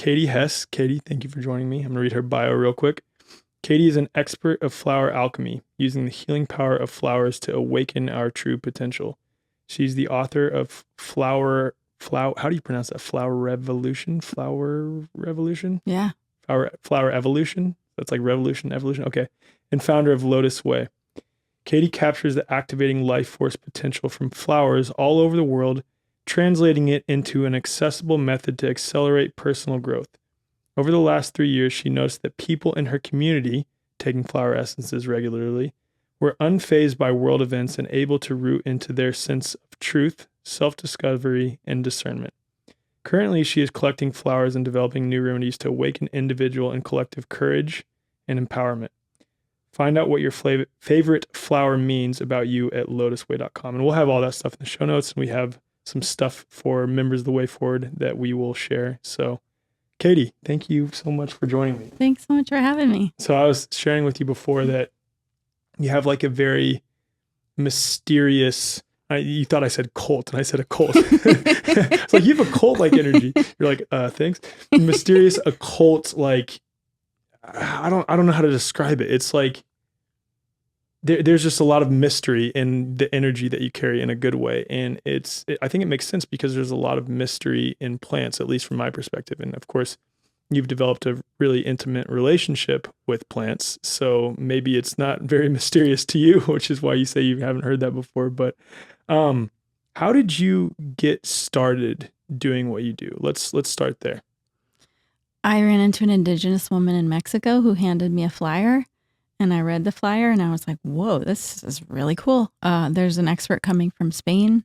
Katie Hess. Katie, thank you for joining me. I'm going to read her bio real quick. Katie is an expert of flower alchemy, using the healing power of flowers to awaken our true potential. She's the author of how do you pronounce that? Flower Revolution? Flower Revolution? Yeah. Flower Evolution? That's like revolution, evolution. Okay. And founder of Lotus Way. Katie captures the activating life force potential from flowers all over the world, translating it into an accessible method to accelerate personal growth. Over the last 3 years, she noticed that people in her community, taking flower essences regularly, were unfazed by world events and able to root into their sense of truth, self-discovery, and discernment. Currently, she is collecting flowers and developing new remedies to awaken individual and collective courage and empowerment. Find out what your favorite flower means about you at lotusway.com. And we'll have all that stuff in the show notes. And we have some stuff for members of the Way Forward that we will share. So, Katie, thank you so much for joining me. Thanks so much for having me. So I was sharing with you before that you have like a very mysterious, you thought I said cult, and I said a cult. It's like, you have a cult-like energy. You're like, thanks. Mysterious, occult, like, I don't know how to describe it. It's like there's just a lot of mystery in the energy that you carry in a good way. And I think it makes sense because there's a lot of mystery in plants, at least from my perspective. And of course, you've developed a really intimate relationship with plants. So maybe it's not very mysterious to you, which is why you say you haven't heard that before. But how did you get started doing what you do? Let's start there. I ran into an indigenous woman in Mexico who handed me a flyer, and I read the flyer and I was like, whoa, this is really cool. There's an expert coming from Spain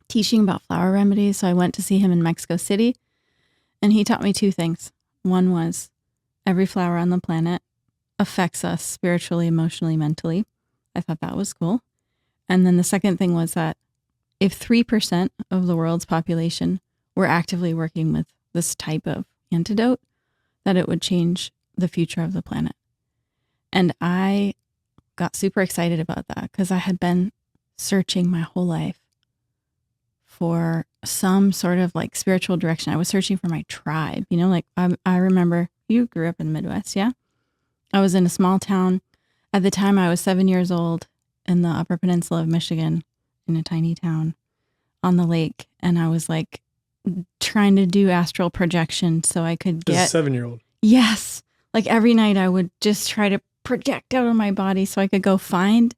teaching about flower remedies. So I went to see him in Mexico City, and he taught me two things. One was every flower on the planet affects us spiritually, emotionally, mentally. I thought that was cool. And then the second thing was that if 3% of the world's population were actively working with this type of antidote, that it would change the future of the planet. And I got super excited about that because I had been searching my whole life for some sort of like spiritual direction. I was searching for my tribe, like I remember you grew up in the Midwest. Yeah. I was in a small town. At the time I was 7 years old in the Upper Peninsula of Michigan in a tiny town on the lake. And I was like trying to do astral projection so I could get... As a 7-year-old? Yes. Like every night I would just try to project out of my body so I could go find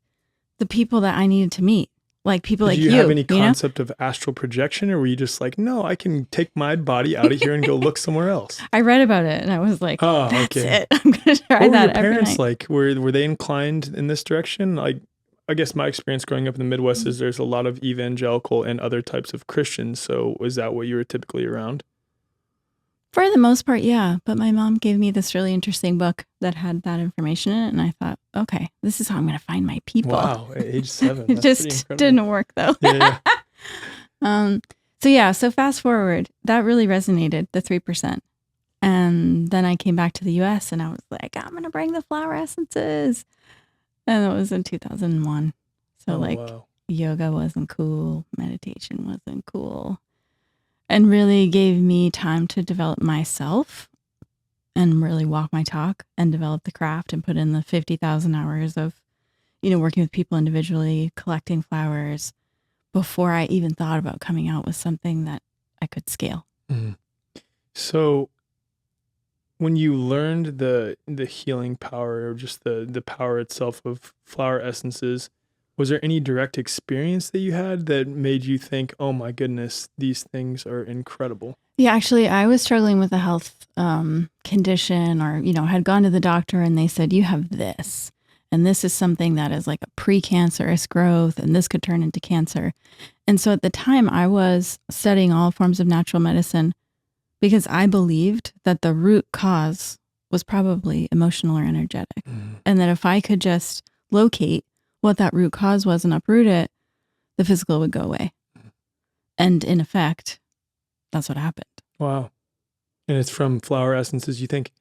the people that I needed to meet. Like people like you. Did you have any concept of astral projection, or were you just like, no, I can take my body out of here and go look somewhere else? I read about it and I was like, oh, that's okay. it. I'm going to try what that were your parents every night. Like? Were they inclined in this direction? Like, I guess my experience growing up in the Midwest is there's a lot of evangelical and other types of Christians. So is that what you were typically around? For the most part, yeah. But my mom gave me this really interesting book that had that information in it. And I thought, okay, this is how I'm going to find my people. Wow, at age 7. It just didn't work though. Yeah. So fast forward, that really resonated, the 3%. And then I came back to the US and I was like, I'm going to bring the flower essences. And it was in 2001. So wow. Yoga wasn't cool. Meditation wasn't cool. And really gave me time to develop myself and really walk my talk and develop the craft and put in the 50,000 hours of, working with people individually, collecting flowers before I even thought about coming out with something that I could scale. Mm. So when you learned the healing power or just the power itself of flower essences, was there any direct experience that you had that made you think, oh my goodness, these things are incredible? Yeah, actually, I was struggling with a health condition or, had gone to the doctor and they said, you have this. And this is something that is like a precancerous growth and this could turn into cancer. And so at the time I was studying all forms of natural medicine because I believed that the root cause was probably emotional or energetic. Mm. And that if I could just locate what that root cause was and uproot it, the physical would go away. And in effect, that's what happened. Wow. And it's from flower essences. You think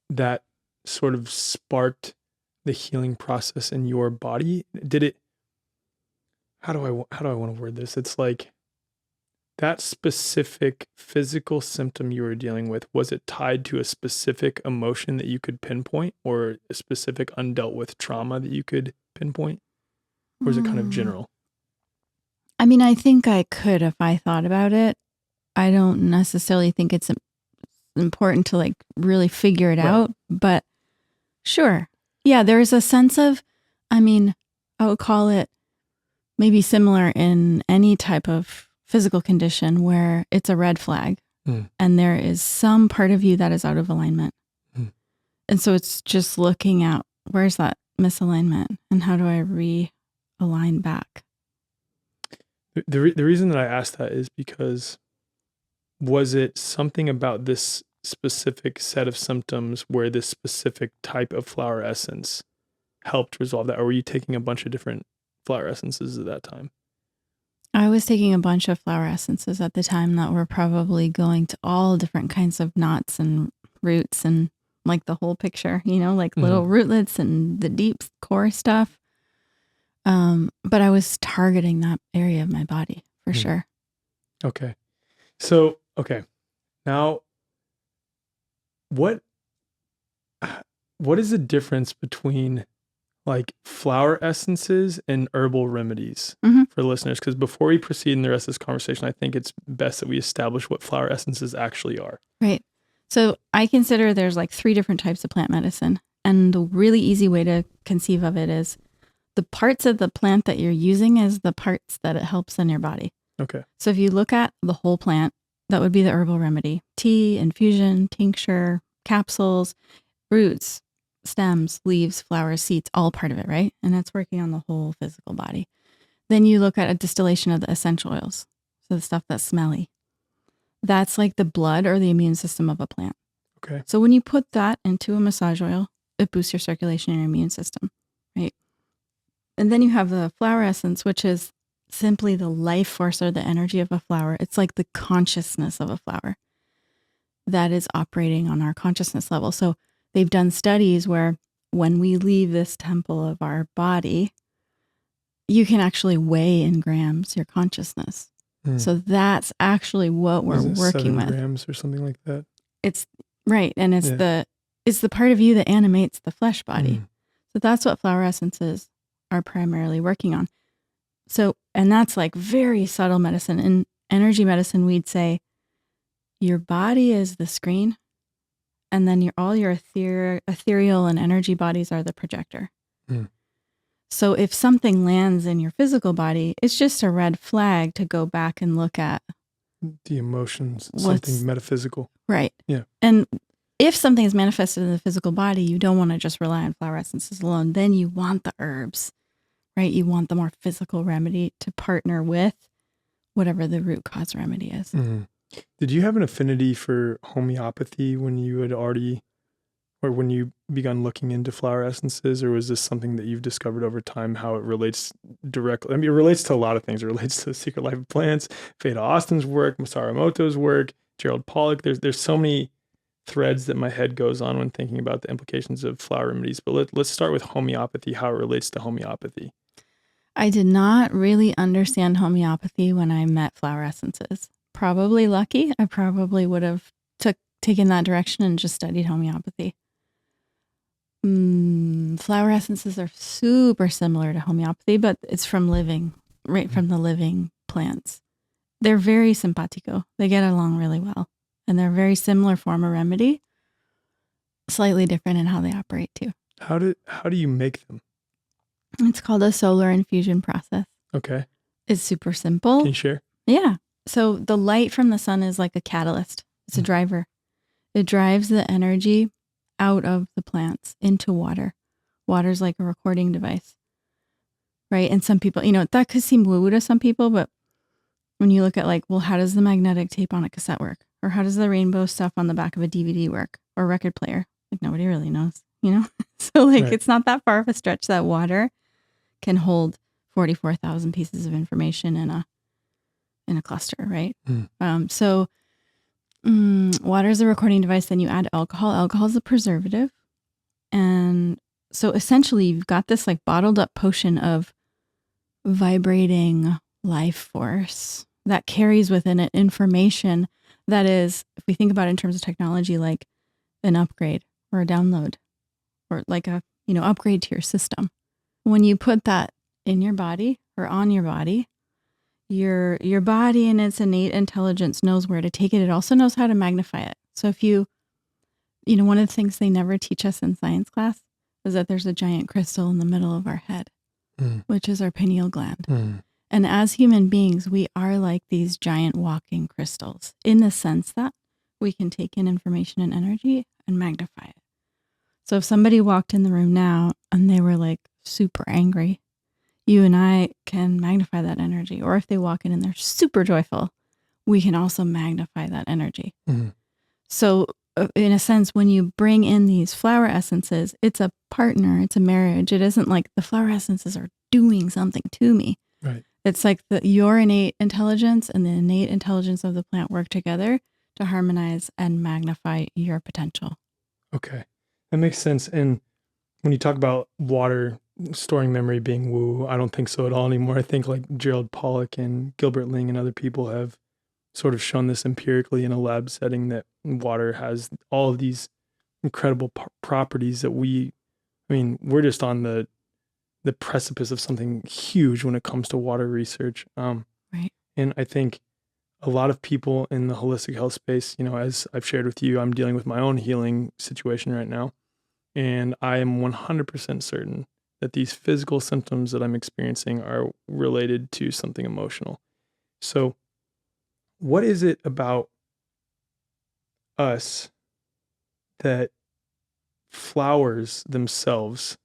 that sort of sparked the healing process in your body? Did it, how do I want to word this? It's like that specific physical symptom you were dealing with, was it tied to a specific emotion that you could pinpoint, or a specific undealt with trauma that you could pinpoint? Or is it kind of general? I mean, I think I could if I thought about it. I don't necessarily think it's important to like really figure it out, but sure. Yeah, there's a sense of, I mean, I would call it maybe similar in any type of physical condition where it's a red flag and there is some part of you that is out of alignment. And so it's just looking at where's that misalignment and how do I realign back? The reason that I asked that is because, was it something about this specific set of symptoms where this specific type of flower essence helped resolve that? Or were you taking a bunch of different flower essences at that time? I was taking a bunch of flower essences at the time that were probably going to all different kinds of knots and roots and like the whole picture, like little rootlets and the deep core stuff. But I was targeting that area of my body for sure. Okay. So, now what is the difference between like flower essences and herbal remedies for listeners? Because before we proceed in the rest of this conversation, I think it's best that we establish what flower essences actually are. Right. So I consider there's like 3 different types of plant medicine. And the really easy way to conceive of it is the parts of the plant that you're using is the parts that it helps in your body. Okay. So if you look at the whole plant, that would be the herbal remedy. Tea, infusion, tincture, capsules, roots, stems, leaves, flowers, seeds, all part of it, right? And it's working on the whole physical body. Then you look at a distillation of the essential oils. So the stuff that's smelly. That's like the blood or the immune system of a plant. Okay. So when you put that into a massage oil, it boosts your circulation and your immune system, right? And then you have the flower essence, which is simply the life force or the energy of a flower. It's like the consciousness of a flower that is operating on our consciousness level. So they've done studies where when we leave this temple of our body, you can actually weigh in grams your consciousness. So that's actually what we're working 7 with. grams or something like that. It's right. And it's the part of you that animates the flesh body. So that's what flower essences are primarily working on. So, and that's like very subtle medicine. In energy medicine, we'd say your body is the screen, and then all your ethereal and energy bodies are the projector. So if something lands in your physical body, it's just a red flag to go back and look at the emotions, something metaphysical. Right. Yeah. And if something is manifested in the physical body, you don't want to just rely on flower essences alone. Then you want the herbs, right? You want the more physical remedy to partner with whatever the root cause remedy is. Did you have an affinity for homeopathy when you had already, or when you begun looking into flower essences, or was this something that you've discovered over time, how it relates directly? I mean, it relates to a lot of things. It relates to The Secret Life of Plants, Fada Austin's work, Masaru Emoto's work, Gerald Pollack. There's so many threads that my head goes on when thinking about the implications of flower remedies. But let's start with homeopathy, how it relates to homeopathy. I did not really understand homeopathy when I met flower essences. Probably lucky. I probably would have taken that direction and just studied homeopathy. Flower essences are super similar to homeopathy, but it's from from the living plants. They're very simpatico. They get along really well. And they're a very similar form of remedy, slightly different in how they operate too. How do you make them? It's called a solar infusion process. Okay. It's super simple. Can you share? Yeah. So the light from the sun is like a catalyst. It's a driver. It drives the energy out of the plants into water. Water's like a recording device, right? And some people, that could seem woo-woo to some people, but when you look at like, well, how does the magnetic tape on a cassette work? Or how does the rainbow stuff on the back of a DVD work or record player? Like nobody really knows, So like, It's not that far of a stretch that water can hold 44,000 pieces of information in a cluster, right? Water is a recording device. Then you add alcohol. Alcohol is a preservative. And so essentially you've got this like bottled up potion of vibrating life force that carries within it information that is, if we think about it in terms of technology, like an upgrade or a download or like a, upgrade to your system. When you put that in your body or on your body, your body and its innate intelligence knows where to take it. It also knows how to magnify it. So if one of the things they never teach us in science class is that there's a giant crystal in the middle of our head, which is our pineal gland. And as human beings, we are like these giant walking crystals in the sense that we can take in information and energy and magnify it. So if somebody walked in the room now and they were like super angry, you and I can magnify that energy. Or if they walk in and they're super joyful, we can also magnify that energy. So in a sense, when you bring in these flower essences, it's a partner, it's a marriage. It isn't like the flower essences are doing something to me. Right. It's like your innate intelligence and the innate intelligence of the plant work together to harmonize and magnify your potential. Okay. That makes sense. And when you talk about water storing memory being woo, I don't think so at all anymore. I think like Gerald Pollack and Gilbert Ling and other people have sort of shown this empirically in a lab setting that water has all of these incredible properties that we're just on the precipice of something huge when it comes to water research. Right. And I think a lot of people in the holistic health space, as I've shared with you, I'm dealing with my own healing situation right now. And I am 100% certain that these physical symptoms that I'm experiencing are related to something emotional. So what is it about us that flowers themselves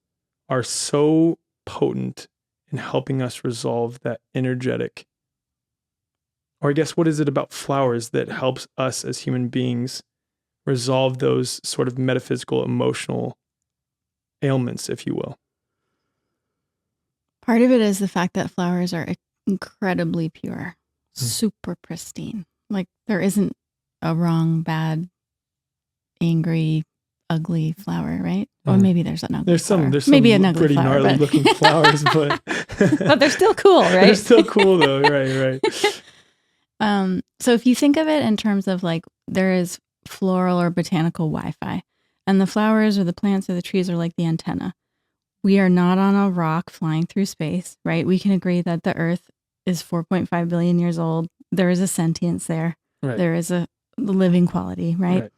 are so potent in helping us resolve that energetic? Or I guess, what is it about flowers that helps us as human beings resolve those sort of metaphysical, emotional ailments, if you will? Part of it is the fact that flowers are incredibly pure, super pristine. Like there isn't a wrong, bad, angry, ugly flower, right? Or maybe there's an ugly flower. There's maybe some an ugly pretty flower, gnarly looking flowers, but but they're still cool, right? They're still cool though, right. So if you think of it in terms of like there is floral or botanical Wi-Fi, and the flowers or the plants or the trees are like the antenna. We are not on a rock flying through space, right? We can agree that the Earth is 4.5 billion years old. There is a sentience there. Right. There is a living quality, right?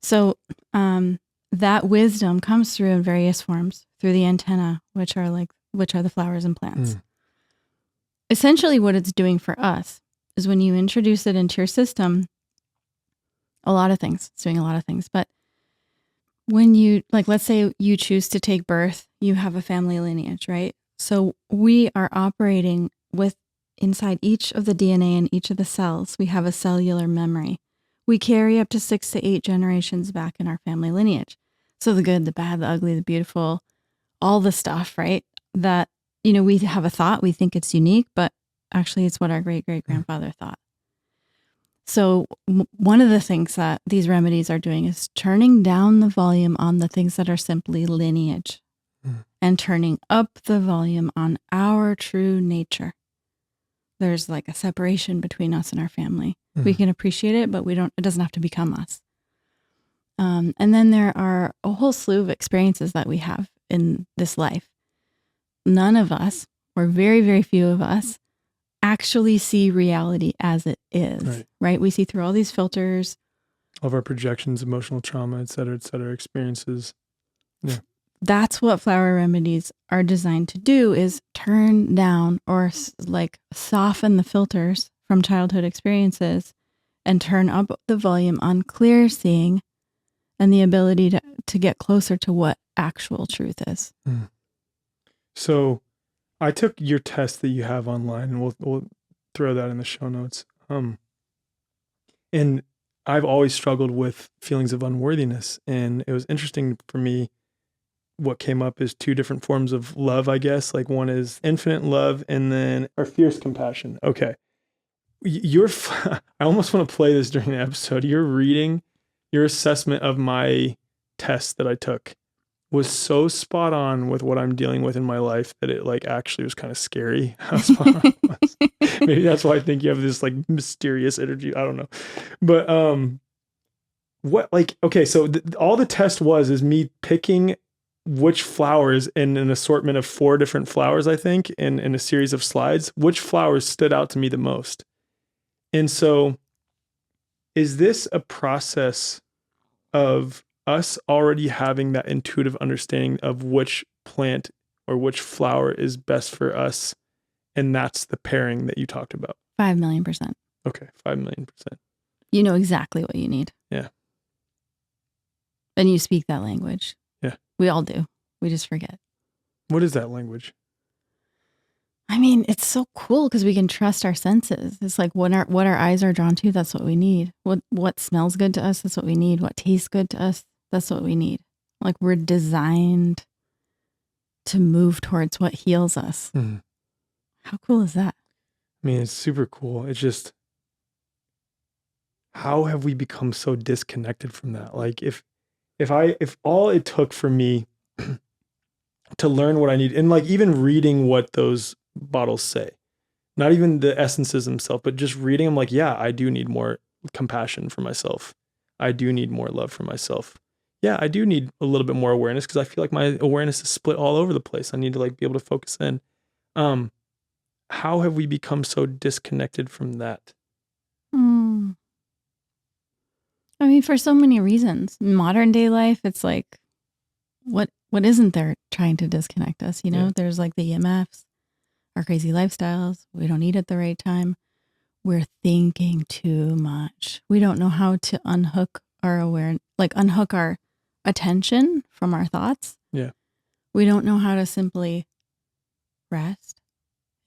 So that wisdom comes through in various forms through the antenna, which are the flowers and plants. Essentially, what it's doing for us is when you introduce it into your system, it's doing a lot of things. But when you, like, let's say you choose to take birth, you have a family lineage, right? So we are operating with inside each of the DNA and each of the cells, we have a cellular memory. We carry up to 6 to 8 generations back in our family lineage. So the good, the bad, the ugly, the beautiful, all the stuff, right? That, we have a thought, we think it's unique, but actually it's what our great-great-grandfather thought. So one of the things that these remedies are doing is turning down the volume on the things that are simply lineage and turning up the volume on our true nature. There's like a separation between us and our family. We can appreciate it, but it doesn't have to become us. And then there are a whole slew of experiences that we have in this life. None of us, or very, very few of us, actually see reality as it is, right? We see through all these filters. All of our projections, emotional trauma, et cetera, experiences. Yeah. That's what flower remedies are designed to do, is turn down or like soften the filters from childhood experiences and turn up the volume on clear seeing and the ability to get closer to what actual truth is. So I took your test that you have online, and we'll throw that in the show notes. And I've always struggled with feelings of unworthiness, and it was interesting for me. What came up is 2 different forms of love, I guess. Like one is infinite love, and then or fierce compassion. Okay, I almost want to play this during the episode. You're reading your assessment of my test that I took was so spot on with what I'm dealing with in my life that it like actually was kind of scary how spot on it was. Maybe that's why I think you have this like mysterious energy. I don't know. But what like okay, so all the test is me picking which flowers in an assortment of 4 different flowers, I think, in a series of slides, which flowers stood out to me the most. And so is this a process of us already having that intuitive understanding of which plant or which flower is best for us, and that's the pairing that you talked about? 5,000,000%. Okay, 5,000,000%. You know exactly what you need. Yeah. And you speak that language. Yeah. We all do. We just forget. What is that language? I mean, it's so cool because we can trust our senses. It's like what our eyes are drawn to, that's what we need. What smells good to us, that's what we need. What tastes good to us, that's what we need. Like we're designed to move towards what heals us. Mm-hmm. How cool is that? I mean, it's super cool. It's just, how have we become so disconnected from that? Like if all it took for me to learn what I need, and like even reading what those bottles say, not even the essences themselves, but just reading, I'm like, yeah, I do need more compassion for myself. I do need more love for myself. Yeah, I do need a little bit more awareness because I feel like my awareness is split all over the place. I need to like be able to focus in. How have we become so disconnected from that? I mean, for so many reasons. In modern day life, it's like, what isn't there trying to disconnect us? You know, Yeah. There's like the EMFs, our crazy lifestyles. We don't eat at the right time. We're thinking too much. We don't know how to unhook our unhook our attention from our thoughts. Yeah. We don't know how to simply rest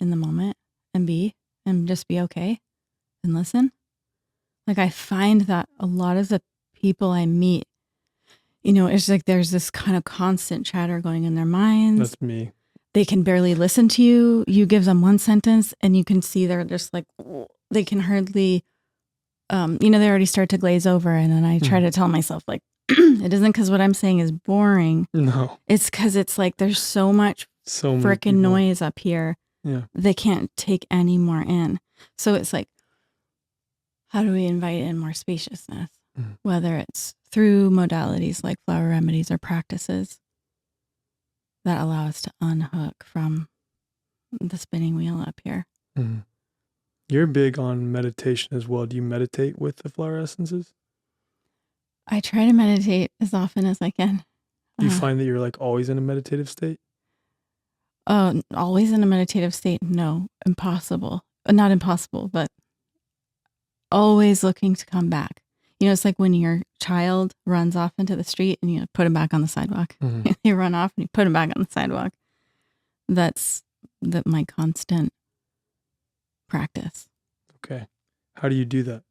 in the moment and just be okay and listen. Like I find that a lot of the people I meet, it's like there's this kind of constant chatter going in their minds. That's me. They can barely listen to you. You give them one sentence and you can see they're just like, they can hardly, they already start to glaze over. And then I try to tell myself like, it isn't because what I'm saying is boring. No. It's because it's like there's so much freaking noise up here. Yeah. They can't take any more in. So it's like, how do we invite in more spaciousness? Whether it's through modalities like flower remedies or practices that allow us to unhook from the spinning wheel up here. Mm-hmm. You're big on meditation as well. Do you meditate with the flower essences? I try to meditate as often as I can. Do you find that you're like always in a meditative state? Always in a meditative state? No, impossible. Not impossible, but always looking to come back. It's like when your child runs off into the street and you put him back on the sidewalk. Mm-hmm. You run off and you put him back on the sidewalk. That's my constant practice. Okay. How do you do that?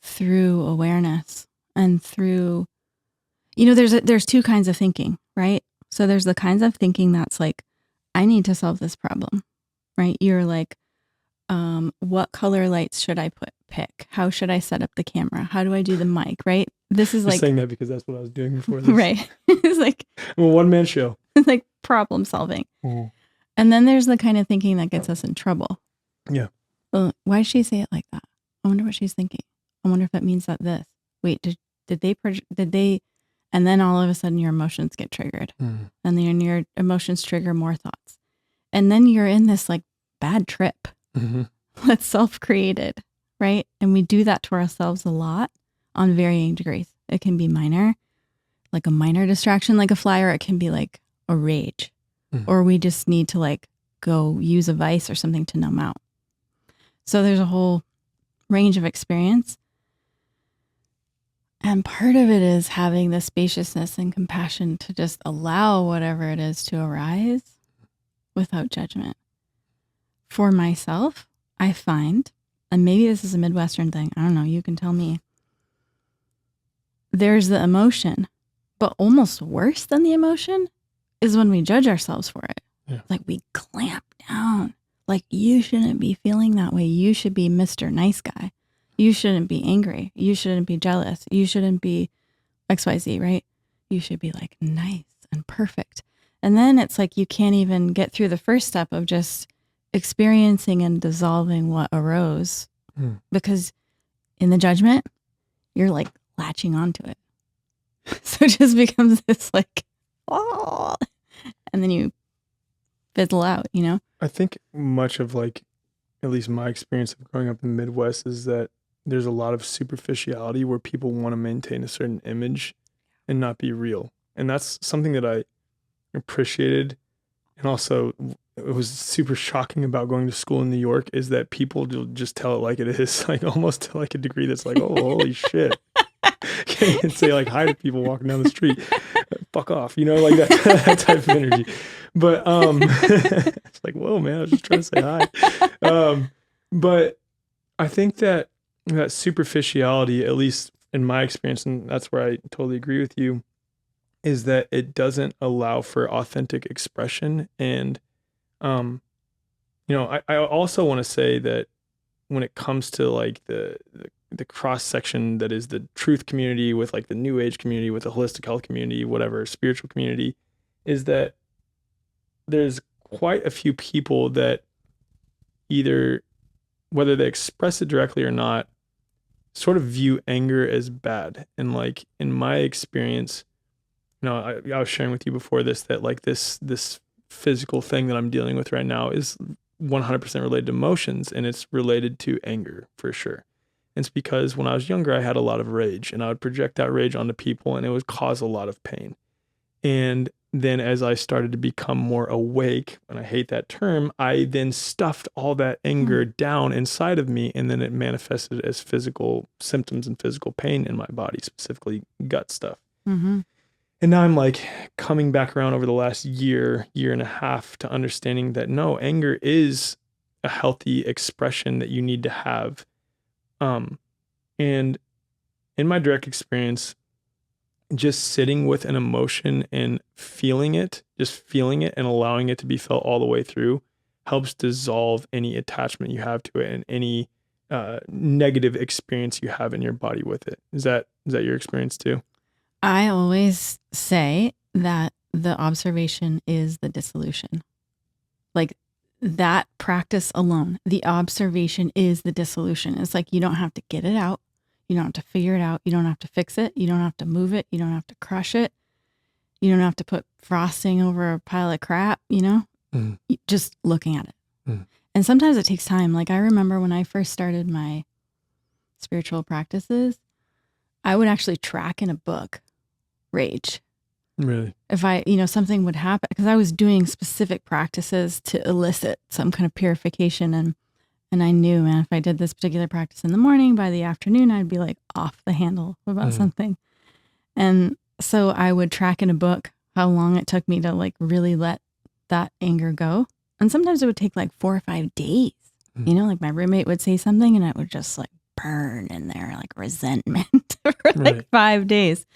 Through awareness and through, there's 2 kinds of thinking, right? So there's the kinds of thinking that's like, I need to solve this problem, right? You're like, what color lights should I pick? How should I set up the camera? How do I do the mic, right? This is I'm like saying that because that's what I was doing before this. Right. It's like I'm a one-man show. It's like problem solving. Mm. And then there's the kind of thinking that gets us in trouble. Yeah. Well, why did she say it like that? I wonder what she's thinking. I wonder if that means that this. Wait, did they? And then all of a sudden your emotions get triggered. Mm. And then your emotions trigger more thoughts. And then you're in this like bad trip that's self-created, right? And we do that to ourselves a lot on varying degrees. It can be minor, like a minor distraction, like a fly, or it can be like a rage. Or we just need to like go use a vice or something to numb out. So there's a whole range of experience. And part of it is having the spaciousness and compassion to just allow whatever it is to arise without judgment. For myself, I find, and maybe this is a Midwestern thing, I don't know, you can tell me. There's the emotion, but almost worse than the emotion is when we judge ourselves for it. Yeah. Like we clamp down. Like you shouldn't be feeling that way. You should be Mr. Nice Guy. You shouldn't be angry. You shouldn't be jealous. You shouldn't be XYZ, right? you should be like nice and perfect. And then it's like you can't even get through the first step of just experiencing and dissolving what arose because in the judgment, you're like latching onto it. So it just becomes this like, oh, and then you fizzle out, you know? I think much of like, at least my experience of growing up in the Midwest is that there's a lot of superficiality where people want to maintain a certain image and not be real. And that's something that I appreciated. And also it was super shocking about going to school in New York is that people just tell it like it is, like almost to like a degree that's like, oh, holy shit. Can't even say like hi to people walking down the street. Fuck off, you know, like that type of energy. But it's like, whoa, man, I was just trying to say hi. But I think that superficiality, at least in my experience, and that's where I totally agree with you, is that it doesn't allow for authentic expression. And you know, I also want to say that when it comes to like the cross section that is the truth community with like the new age community with the holistic health community, whatever, spiritual community, is that there's quite a few people that either, whether they express it directly or not, sort of view anger as bad. And like in my experience, you know, I was sharing with you before this that like this physical thing that I'm dealing with right now is 100% related to emotions, and it's related to anger for sure. It's because when I was younger, I had a lot of rage, and I would project that rage onto people, and it would cause a lot of pain. And then as I started to become more awake, and I hate that term, I then stuffed all that anger down inside of me, and then it manifested as physical symptoms and physical pain in my body, specifically gut stuff. Mm-hmm. And now I'm like coming back around over the last year and a half to understanding that no, anger is a healthy expression that you need to have. And in my direct experience, just sitting with an emotion and feeling it and allowing it to be felt all the way through helps dissolve any attachment you have to it and any negative experience you have in your body with it. Is that your experience too? I always say that the observation is the dissolution. Like that practice alone, the observation is the dissolution. It's like you don't have to get it out. You don't have to figure it out. You don't have to fix it. You don't have to move it. You don't have to crush it. You don't have to put frosting over a pile of crap, you know? Just looking at it. And sometimes it takes time. Like I remember when I first started my spiritual practices, I would actually track in a book rage. Really? If I, something would happen, because I was doing specific practices to elicit some kind of purification. And I knew, man, if I did this particular practice in the morning, by the afternoon, I'd be like off the handle about something. And so I would track in a book how long it took me to like really let that anger go. And sometimes it would take like 4 or 5 days. Like my roommate would say something and it would just like burn in there, like resentment for like 5 days.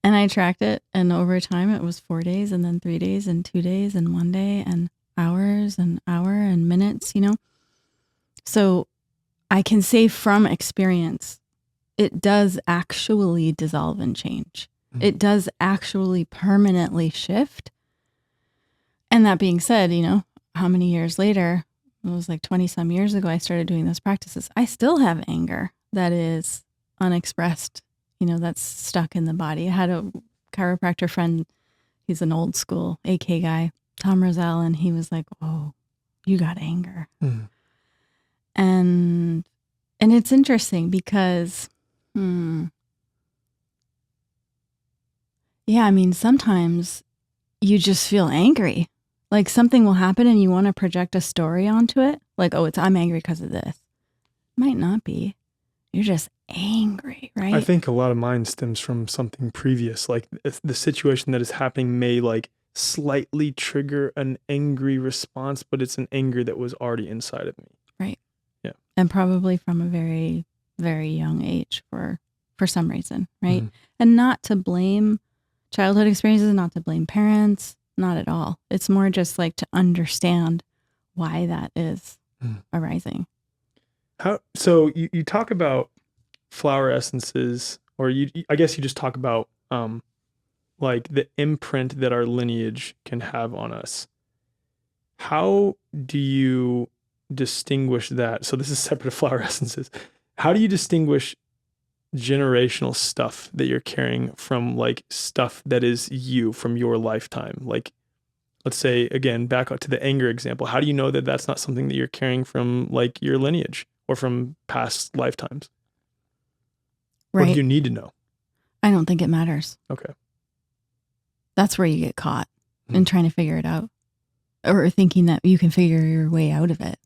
And I tracked it, and over time it was 4 days, and then 3 days, and 2 days, and 1 day, and hours, and hour, and minutes, So I can say from experience, it does actually dissolve and change. It does actually permanently shift. And that being said, how many years later, it was like 20 some years ago, I started doing those practices. I still have anger that is unexpressed, that's stuck in the body. I had a chiropractor friend. He's an old school AK guy, Tom Roselle. And he was like, oh, you got anger. And it's interesting because, sometimes you just feel angry. Like something will happen and you want to project a story onto it. Like, oh, I'm angry because of this. Might not be. You're just angry, right? I think a lot of mine stems from something previous. Like the situation that is happening may like slightly trigger an angry response, but it's an anger that was already inside of me. Right. Yeah. And probably from a very, very young age for some reason, right? And not to blame childhood experiences, not to blame parents, not at all. It's more just like to understand why that is arising. So you talk about flower essences, or I guess you just talk about like the imprint that our lineage can have on us. How do you distinguish that? So this is separate of flower essences. How do you distinguish generational stuff that you're carrying from like stuff that is you from your lifetime? Like, let's say, again, back to the anger example. How do you know that that's not something that you're carrying from like your lineage or from past lifetimes? Or do Right. you need to know? I don't think it matters. Okay. That's where you get caught in trying to figure it out, or thinking that you can figure your way out of it.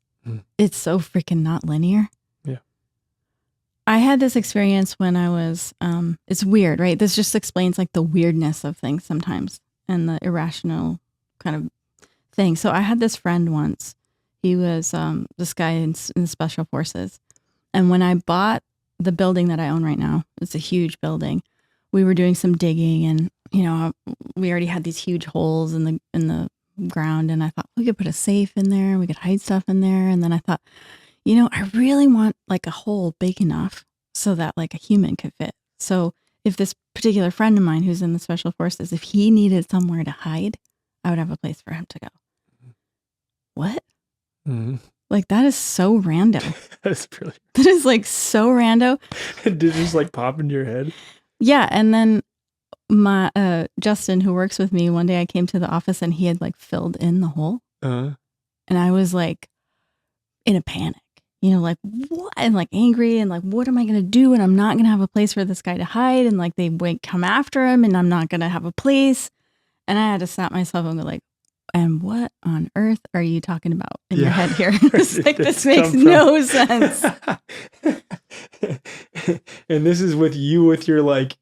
It's so freaking not linear. Yeah. I had this experience when I was, it's weird, right? This just explains like the weirdness of things sometimes and the irrational kind of thing. So I had this friend once. He was this guy in the special forces. And when I bought the building that I own right now, it's a huge building. We were doing some digging, and we already had these huge holes in the ground, and I thought we could put a safe in there, we could hide stuff in there. And then I thought, I really want like a hole big enough so that like a human could fit. So if this particular friend of mine who's in the special forces, if he needed somewhere to hide, I would have a place for him to go. What? Mm-hmm. Like, that is so random. That's brilliant. That is like so random. Did it just like pop into your head? Yeah. And then my Justin, who works with me, one day I came to the office and he had like filled in the hole. And I was like in a panic, like what? And like angry and like, what am I going to do? And I'm not going to have a place for this guy to hide. And like they won't come after him and I'm not going to have a place. And I had to stop myself and go like, and what on earth are you talking about in your head here? It's like, this makes no sense. And this is with your like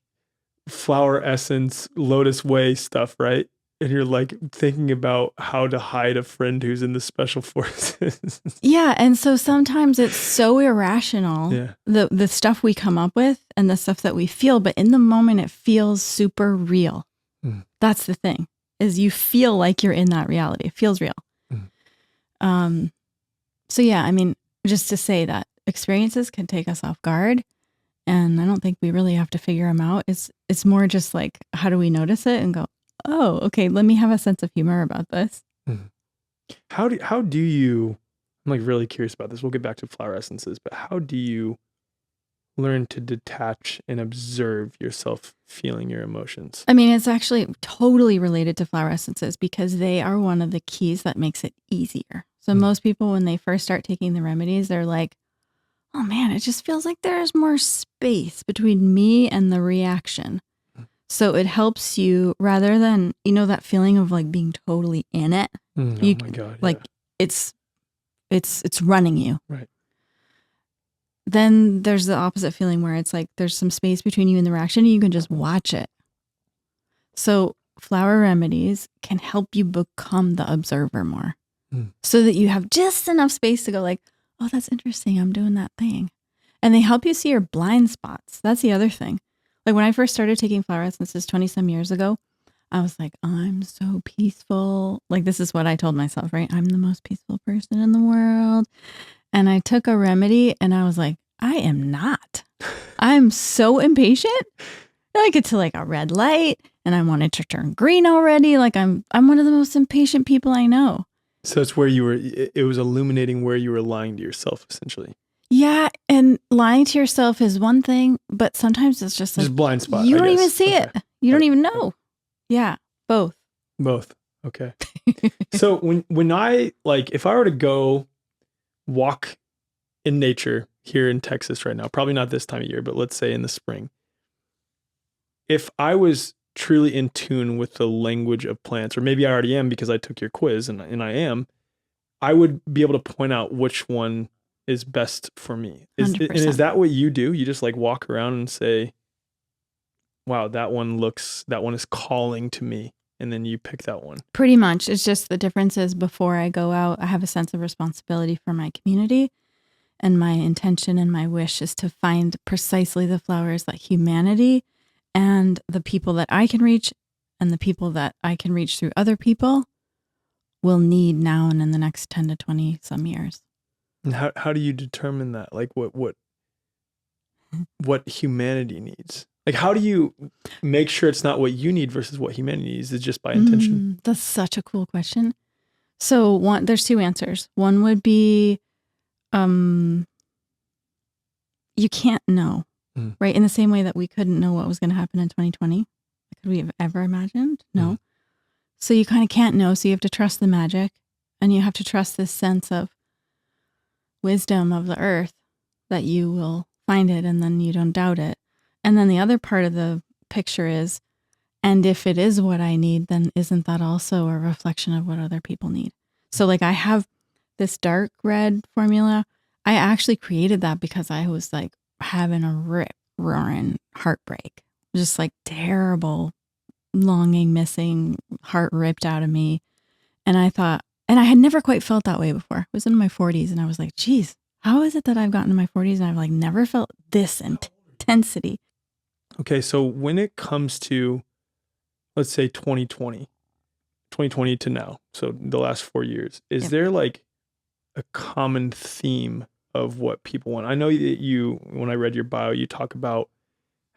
flower essence, Lotus Way stuff, right? And you're like thinking about how to hide a friend who's in the special forces. Yeah. And so sometimes it's so irrational, the stuff we come up with and the stuff that we feel, but in the moment it feels super real. That's the thing, is you feel like you're in that reality. It feels real. So yeah, I mean, just to say that experiences can take us off guard, and I don't think we really have to figure them out. It's more just like, how do we notice it and go, oh, okay, let me have a sense of humor about this. How do you, I'm like really curious about this. We'll get back to flower essences, but how do you learn to detach and observe yourself feeling your emotions? I mean, it's actually totally related to flower essences because they are one of the keys that makes it easier. So most people, when they first start taking the remedies, they're like, oh man, it just feels like there's more space between me and the reaction. So it helps you, rather than, that feeling of like being totally in it. Oh my God. Like it's running you. Right. Then there's the opposite feeling where it's like there's some space between you and the reaction and you can just watch it. So flower remedies can help you become the observer more so that you have just enough space to go like, oh, that's interesting. I'm doing that thing. And they help you see your blind spots. That's the other thing. Like when I first started taking flower essences 20 some years ago, I was like, I'm so peaceful. Like, this is what I told myself, right? I'm the most peaceful person in the world. And I took a remedy and I was like, I am not. I'm so impatient. I get to like a red light and I wanted to turn green already. Like I'm one of the most impatient people I know. So it's where it was illuminating where you were lying to yourself, essentially. Yeah. And lying to yourself is one thing, but sometimes it's just like, blind spot. You don't even see it. You don't even know. Yeah. Both. Okay. So when I like, if I were to go walk in nature here in Texas right now, probably not this time of year, but let's say in the spring, if I was truly in tune with the language of plants, or maybe I already am because I took your quiz and I am, I would be able to point out which one is best for me. And is that what you do? You just like walk around and say, wow, that one is calling to me. And then you pick that one. Pretty much. It's just the difference is before I go out, I have a sense of responsibility for my community. And my intention and my wish is to find precisely the flowers that humanity and the people that I can reach and the people that I can reach through other people will need now and in the next 10 to 20 some years. And how do you determine that? Like what humanity needs? Like, how do you make sure it's not what you need versus what humanity needs? Is it just by intention? That's such a cool question. So there's two answers. One would be, you can't know, right? In the same way that we couldn't know what was going to happen in 2020. Could we have ever imagined? No. So you kind of can't know. So you have to trust the magic, and you have to trust this sense of wisdom of the earth that you will find it, and then you don't doubt it. And then the other part of the picture is, and if it is what I need, then isn't that also a reflection of what other people need? So like I have this dark red formula. I actually created that because I was like having a rip-roaring heartbreak. Just like terrible longing, missing, heart ripped out of me. And I thought, and I had never quite felt that way before. I was in my 40s and I was like, geez, how is it that I've gotten to my 40s and I've like never felt this intensity? Okay, so when it comes to, let's say 2020 to now, so the last 4 years, is there like a common theme of what people want? I know that when I read your bio, you talk about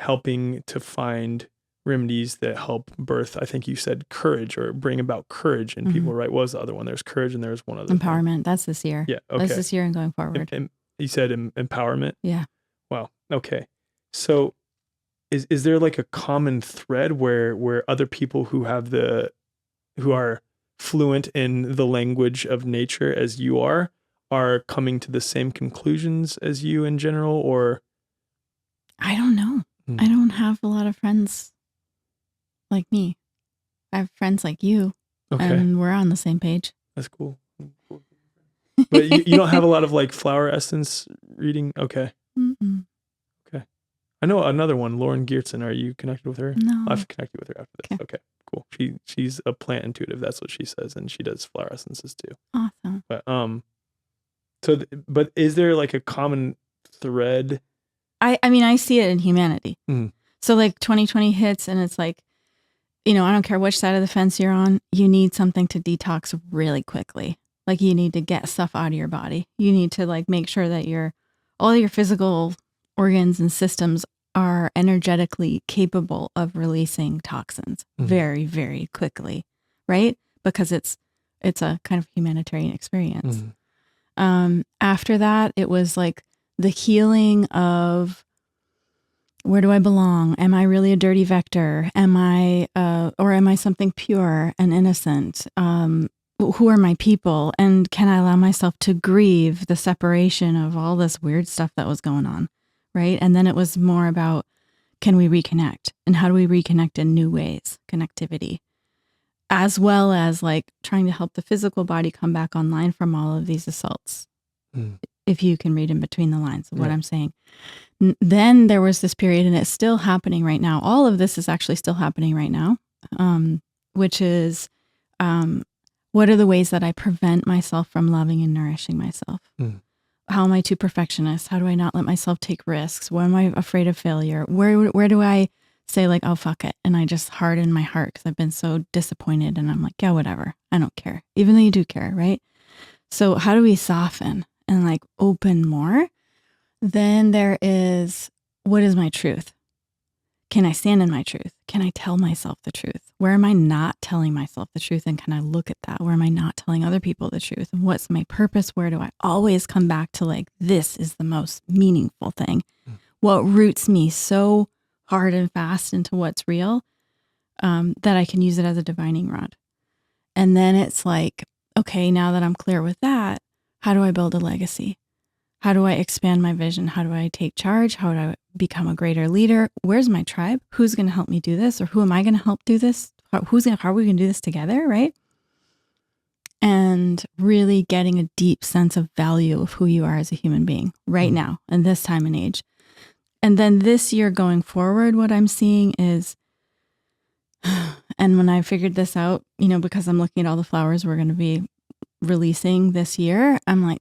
helping to find remedies that help birth, I think you said courage, or bring about courage in people, right? What was the other one? There's courage and there's one other empowerment. thing. That's this year. Yeah, okay. That's this year and going forward. You said empowerment? Yeah. Wow, okay. So is there like a common thread where other people who are fluent in the language of nature as you are coming to the same conclusions as you in general, or? I don't know. I don't have a lot of friends like me. I have friends like you, and we're on the same page. That's cool. But you don't have a lot of like flower essence reading? Okay. Mm-mm. Okay. I know another one, Lauren Geertsen. Are you connected with her? No. I'll have to connect you with her after this. Okay, cool. She's a plant intuitive. That's what she says. And she does flower essences too. Awesome. But, but is there like a common thread? I mean, I see it in humanity. So like 2020 hits and it's like, I don't care which side of the fence you're on, you need something to detox really quickly. Like you need to get stuff out of your body. You need to like make sure that all your physical organs and systems are energetically capable of releasing toxins very, very quickly, right? Because it's a kind of humanitarian experience. After that, it was like the healing of, where do I belong? Am I really a dirty vector? Am I something pure and innocent? Who are my people? And can I allow myself to grieve the separation of all this weird stuff that was going on? Right. And then it was more about, can we reconnect? And how do we reconnect in new ways? Connectivity. As well as like trying to help the physical body come back online from all of these assaults. If you can read in between the lines of what I'm saying. Then there was this period, and it's still happening right now. All of this is actually still happening right now, which is what are the ways that I prevent myself from loving and nourishing myself? How am I too perfectionist? How do I not let myself take risks? Why am I afraid of failure? Where do I say like, oh, fuck it. And I just harden my heart because I've been so disappointed. And I'm like, yeah, whatever. I don't care. Even though you do care, right? So how do we soften and like open more? Then there is, what is my truth? Can I stand in my truth? Can I tell myself the truth? Where am I not telling myself the truth? And can I look at that? Where am I not telling other people the truth? And what's my purpose? Where do I always come back to like, this is the most meaningful thing? What roots me so hard and fast into what's real, that I can use it as a divining rod. And then it's like, okay, now that I'm clear with that, how do I build a legacy? How do I expand my vision? How do I take charge? How do I become a greater leader? Where's my tribe? Who's going to help me do this? Or who am I going to help do this? How are we going to do this together? Right. And really getting a deep sense of value of who you are as a human being right now in this time and age. And then this year going forward, what I'm seeing is, and when I figured this out, because I'm looking at all the flowers we're going to be releasing this year, I'm like,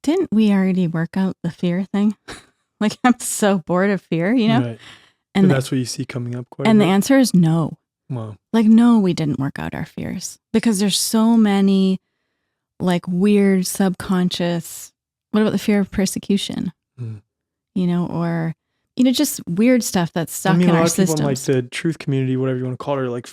didn't we already work out the fear thing? Like, I'm so bored of fear, Right. And that's what you see coming up quite a bit. And the answer is no. Wow. Like, no, we didn't work out our fears because there's so many like weird subconscious, what about the fear of persecution? Or, just weird stuff that's stuck I mean, in a our lot of people in like systems. the truth community, whatever you want to call it, are like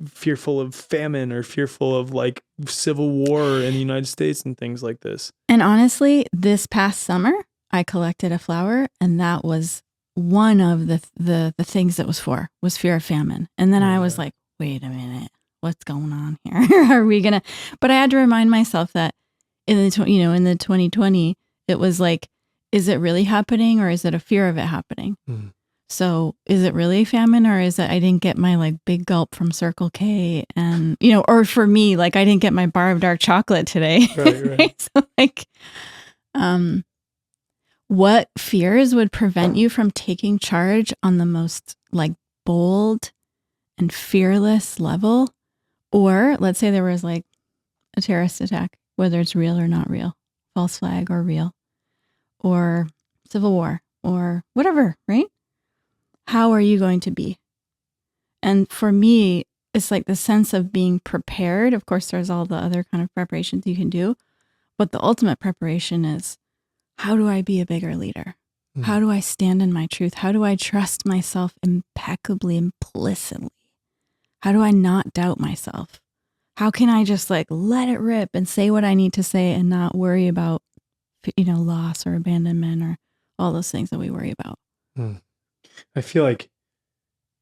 fearful of famine or fearful of like civil war in the United States and things like this. And honestly, this past summer, I collected a flower, and that was one of the things that was fear of famine. And then I was like, wait a minute, what's going on here? Are we gonna? But I had to remind myself that in the 2020, it was like, is it really happening, or is it a fear of it happening? Mm. So is it really famine, or is it I didn't get my like big gulp from Circle K, and or for me, like I didn't get my bar of dark chocolate today. Right. So like, what fears would prevent you from taking charge on the most like bold and fearless level? Or let's say there was like a terrorist attack, whether it's real or not real, false flag or real, or civil war or whatever, right? How are you going to be? And for me, it's like the sense of being prepared. Of course, there's all the other kind of preparations you can do, but the ultimate preparation is, how do I be a bigger leader? Mm. How do I stand in my truth? How do I trust myself impeccably, implicitly? How do I not doubt myself? How can I just like let it rip and say what I need to say and not worry about, loss or abandonment or all those things that we worry about? Mm. I feel like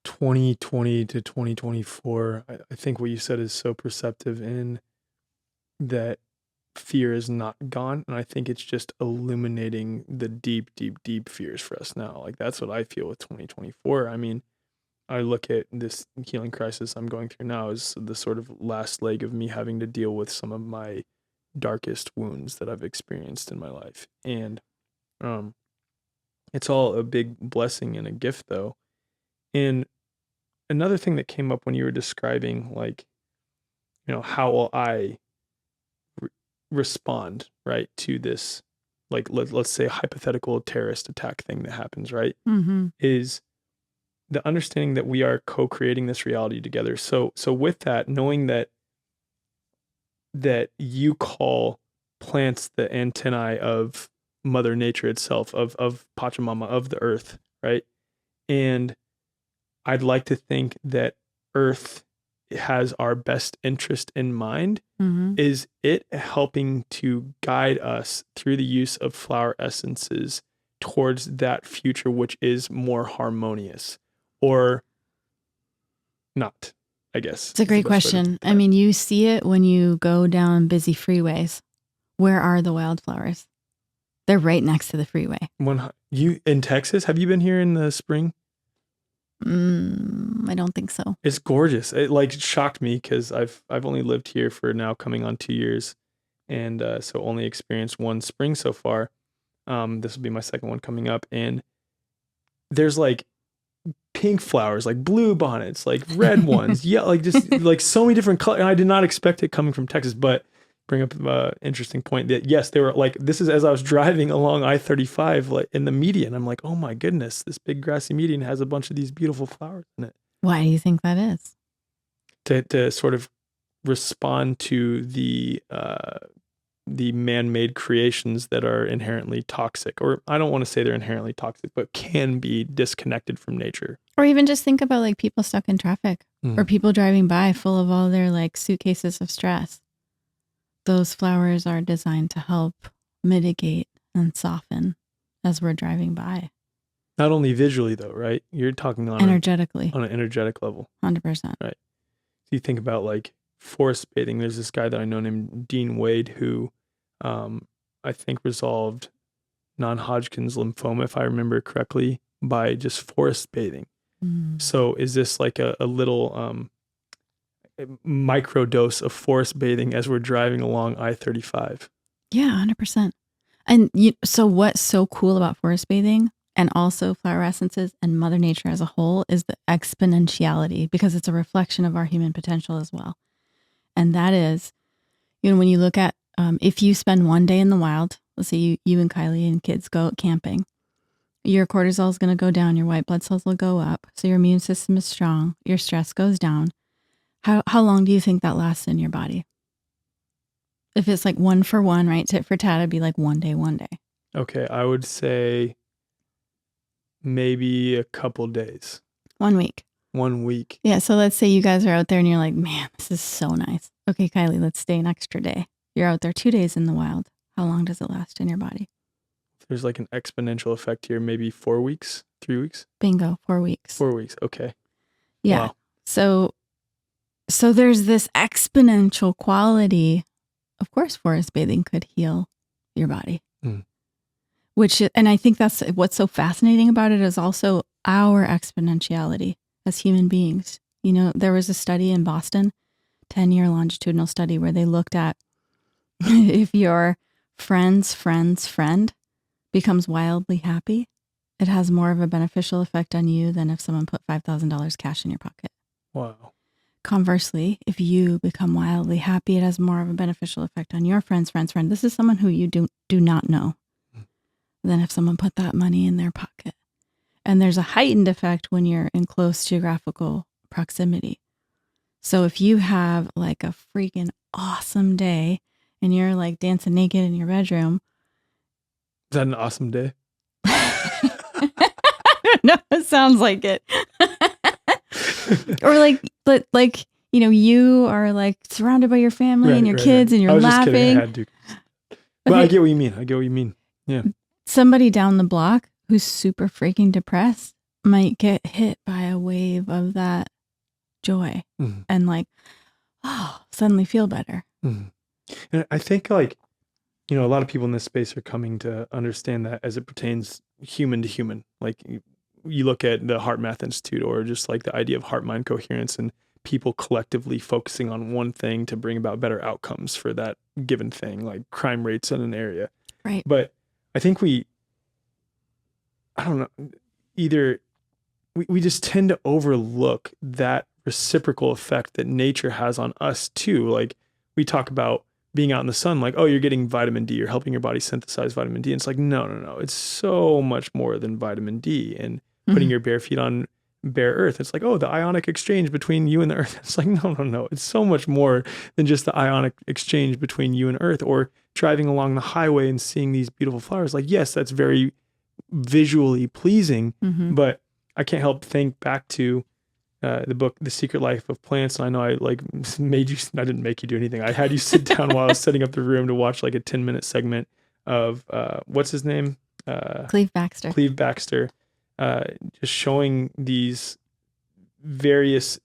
2020 to 2024, I think what you said is so perceptive in that fear is not gone. And I think it's just illuminating the deep, deep, deep fears for us now. Like that's what I feel with 2024. I mean, I look at this healing crisis I'm going through now as the sort of last leg of me having to deal with some of my darkest wounds that I've experienced in my life. And it's all a big blessing and a gift though. And another thing that came up when you were describing like, how will I respond, right, to this, like, let's say a hypothetical terrorist attack thing that happens, right, is the understanding that we are co-creating this reality together. So with that, knowing that you call plants the antennae of Mother Nature itself, of Pachamama, of the earth, right? And I'd like to think that Earth has our best interest in mind. Is it helping to guide us through the use of flower essences towards that future which is more harmonious or not, I guess. It's a great question. I mean, you see it when you go down busy freeways. Where are the wildflowers? They're right next to the freeway. You in Texas? Have you been here in the spring? I don't think so. It's gorgeous. It like shocked me because I've only lived here for now coming on 2 years, and so only experienced one spring so far. This will be my second one coming up, and there's like pink flowers, like blue bonnets, like red ones, yeah, like just like so many different colors. And I did not expect it coming from Texas, but bring up an interesting point that yes, they were like, this is as I was driving along I-35, like in the median, I'm like, oh my goodness, this big grassy median has a bunch of these beautiful flowers in it. Why do you think that is? To sort of respond to the man-made creations that are inherently toxic, or I don't want to say they're inherently toxic, but can be disconnected from nature. Or even just think about like people stuck in traffic or people driving by full of all their like suitcases of stress. Those flowers are designed to help mitigate and soften as we're driving by. Not only visually though, right? You're talking on energetically. On an energetic level. 100%. Right. So you think about like forest bathing. There's this guy that I know named Dean Wade who I think resolved non-Hodgkin's lymphoma, if I remember correctly, by just forest bathing. So is this like a little micro dose of forest bathing as we're driving along I-35? Yeah, 100%. And so what's so cool about forest bathing and also flower essences and Mother Nature as a whole is the exponentiality, because it's a reflection of our human potential as well. And that is, when you look at, if you spend one day in the wild, let's say you and Kylie and kids go camping, your cortisol is going to go down, your white blood cells will go up, so your immune system is strong, your stress goes down. How long do you think that lasts in your body? If it's like 1 for 1, right? Tit for tat, it'd be like one day. Okay, I would say maybe a couple days. 1 week. 1 week. Yeah. So let's say you guys are out there and you're like, man, this is so nice. Okay, Kylie, let's stay an extra day. You're out there 2 days in the wild. How long does it last in your body? There's like an exponential effect here. Maybe 4 weeks, 3 weeks. Bingo, 4 weeks. 4 weeks. Okay. Yeah. Wow. So there's this exponential quality. Of course, forest bathing could heal your body. Mm. And I think that's what's so fascinating about it is also our exponentiality as human beings. You know, there was a study in Boston, 10-year longitudinal study where they looked at if your friend's friend's friend becomes wildly happy, it has more of a beneficial effect on you than if someone put $5,000 cash in your pocket. Wow. Conversely, if you become wildly happy, it has more of a beneficial effect on your friend's friend's friend. This is someone who you do not know than if someone put that money in their pocket. And there's a heightened effect when you're in close geographical proximity. So if you have like a freaking awesome day and you're like dancing naked in your bedroom. Is that an awesome day? I don't know. It sounds like it. Or like, you know, you are like surrounded by your family and your kids and you're I was laughing. Just kidding. I had to. But Okay. I get what you mean. Yeah. Somebody down the block who's super freaking depressed might get hit by a wave of that joy and like, oh, suddenly feel better. And I think like, you know, a lot of people in this space are coming to understand that as it pertains human to human. Like you look at the Heart Math Institute or just like the idea of heart-mind coherence and people collectively focusing on one thing to bring about better outcomes for that given thing, like crime rates in an area. Right. But I think we just tend to overlook that reciprocal effect that nature has on us too. Like we talk about being out in the sun, like, oh, you're getting vitamin D, you're helping your body synthesize vitamin D. And it's like, no. It's so much more than vitamin D and putting your bare feet on bare earth. It's like, oh, the ionic exchange between you and the earth. It's like, no. It's so much more than just the ionic exchange between you and earth or driving along the highway and seeing these beautiful flowers. Like, yes, that's very visually pleasing, but I can't help think back to the book, The Secret Life of Plants. And I know I like made you, I didn't make you do anything. I had you sit down while I was setting up the room to watch like a 10-minute segment of, what's his name? Cleve Baxter. Just showing these various,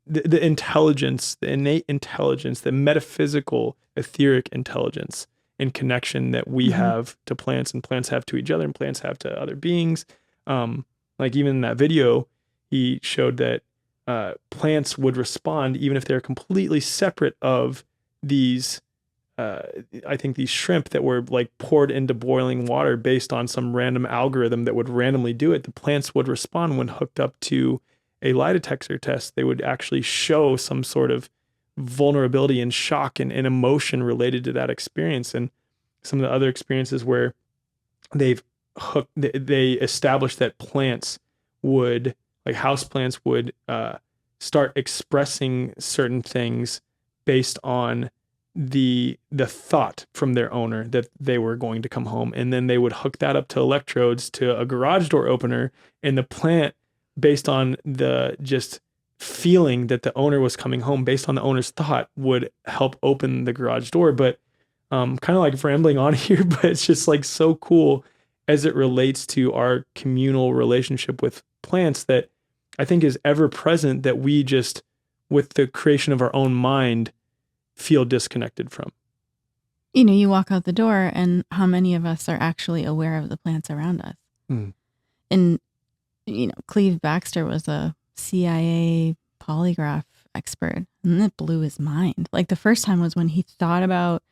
the intelligence, the innate intelligence, the metaphysical, etheric intelligence and connection that we have to plants and plants have to each other and plants have to other beings. Like even in that video, he showed that plants would respond even if they're completely separate of these, I think these shrimp that were like poured into boiling water based on some random algorithm that would randomly do it. The plants would respond when hooked up to a lie detector test. They would actually show some sort of vulnerability and shock and emotion related to that experience. And some of the other experiences where they established that plants would, like houseplants would start expressing certain things based on the thought from their owner that they were going to come home. And then they would hook that up to electrodes to a garage door opener, and the plant, based on the just feeling that the owner was coming home, based on the owner's thought, would help open the garage door. But kind of like rambling on here, but it's just like so cool as it relates to our communal relationship with plants that I think is ever present, that we just, with the creation of our own mind, feel disconnected from. You know, you walk out the door and how many of us are actually aware of the plants around us? And, you know, Cleve Baxter was a CIA polygraph expert, and it blew his mind. Like the first time was when he thought about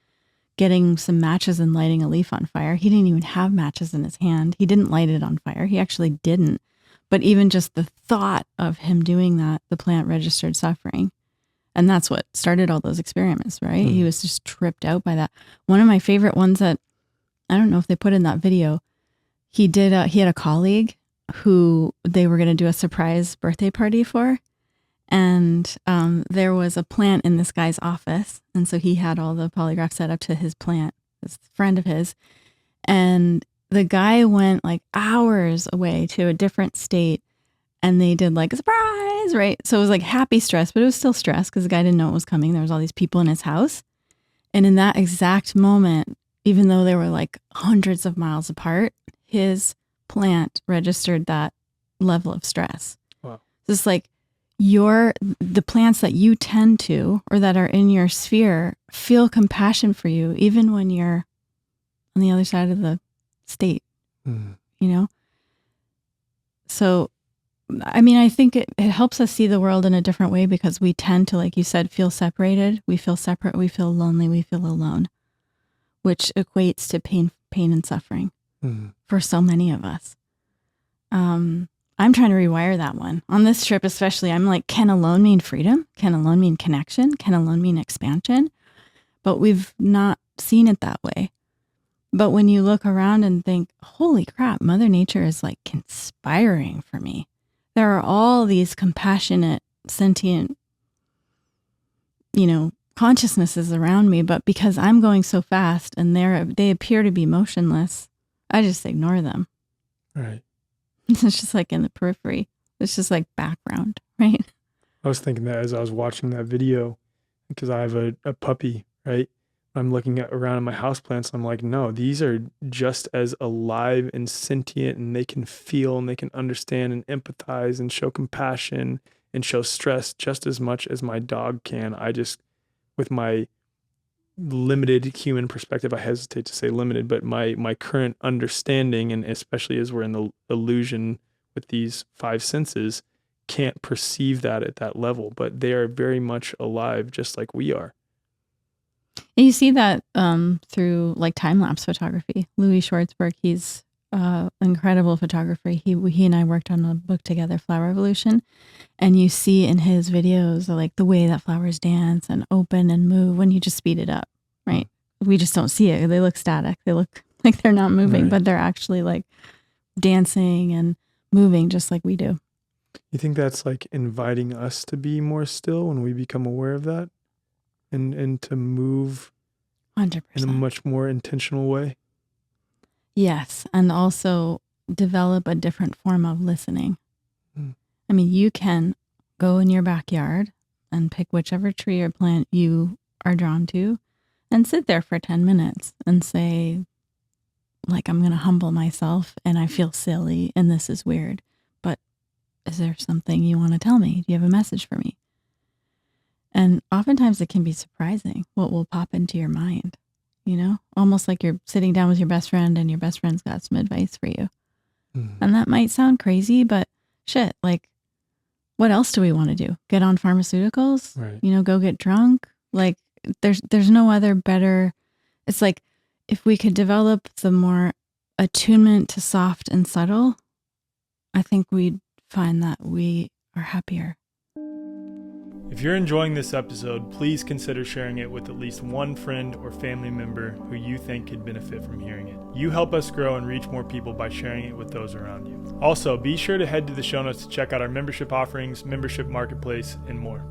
getting some matches and lighting a leaf on fire. He didn't even have matches in his hand. He didn't light it on fire. He actually didn't. But even just the thought of him doing that, the plant registered suffering. And that's what started all those experiments, right? He was just tripped out by that. One of my favorite ones that, I don't know if they put in that video, he had a colleague who they were going to do a surprise birthday party for. And there was a plant in this guy's office. And so he had all the polygraphs set up to his plant, this friend of his. And the guy went like hours away to a different state, and they did like a surprise, right? So it was like happy stress, but it was still stress because the guy didn't know it was coming. There was all these people in his house. And in that exact moment, even though they were like hundreds of miles apart, his plant registered that level of stress. Wow. It's like the plants that you tend to or that are in your sphere feel compassion for you, even when you're on the other side of the state, you know? So, I mean, I think it helps us see the world in a different way because we tend to, like you said, feel separated. We feel separate. We feel lonely. We feel alone, which equates to pain and suffering for so many of us. I'm trying to rewire that one. On this trip especially, I'm like, can alone mean freedom? Can alone mean connection? Can alone mean expansion? But we've not seen it that way. But when you look around and think, holy crap, Mother Nature is like conspiring for me. There are all these compassionate, sentient, consciousnesses around me. But because I'm going so fast and they appear to be motionless, I just ignore them. Right. It's just like in the periphery. It's just like background, right? I was thinking that as I was watching that video, because I have a puppy, right? I'm looking around at my houseplants. I'm like, no, these are just as alive and sentient, and they can feel and they can understand and empathize and show compassion and show stress just as much as my dog can. I just, with my limited human perspective, I hesitate to say limited, but my current understanding, and especially as we're in the illusion with these five senses, can't perceive that at that level, but they are very much alive just like we are. And you see that through like time-lapse photography. Louis Schwartzberg, he's incredible photographer. He and I worked on a book together, Flower Evolution. And you see in his videos like the way that flowers dance and open and move when you just speed it up, right? We just don't see it. They look static. They look like they're not moving, right, but they're actually like dancing and moving just like we do. You think that's like inviting us to be more still when we become aware of that and to move 100% in a much more intentional way? Yes. And also develop a different form of listening. I mean, you can go in your backyard and pick whichever tree or plant you are drawn to and sit there for 10 minutes and say, like, I'm going to humble myself and I feel silly and this is weird. But is there something you want to tell me? Do you have a message for me? And oftentimes it can be surprising what will pop into your mind, almost like you're sitting down with your best friend and your best friend's got some advice for you. And that might sound crazy, but shit, like, what else do we want to do? Get on pharmaceuticals? Right. Go get drunk? Like, there's no other better. It's like if we could develop the more attunement to soft and subtle, I think we'd find that we are happier. If you're enjoying this episode, please consider sharing it with at least one friend or family member who you think could benefit from hearing it. You help us grow and reach more people by sharing it with those around you. Also, be sure to head to the show notes to check out our membership offerings, membership marketplace, and more.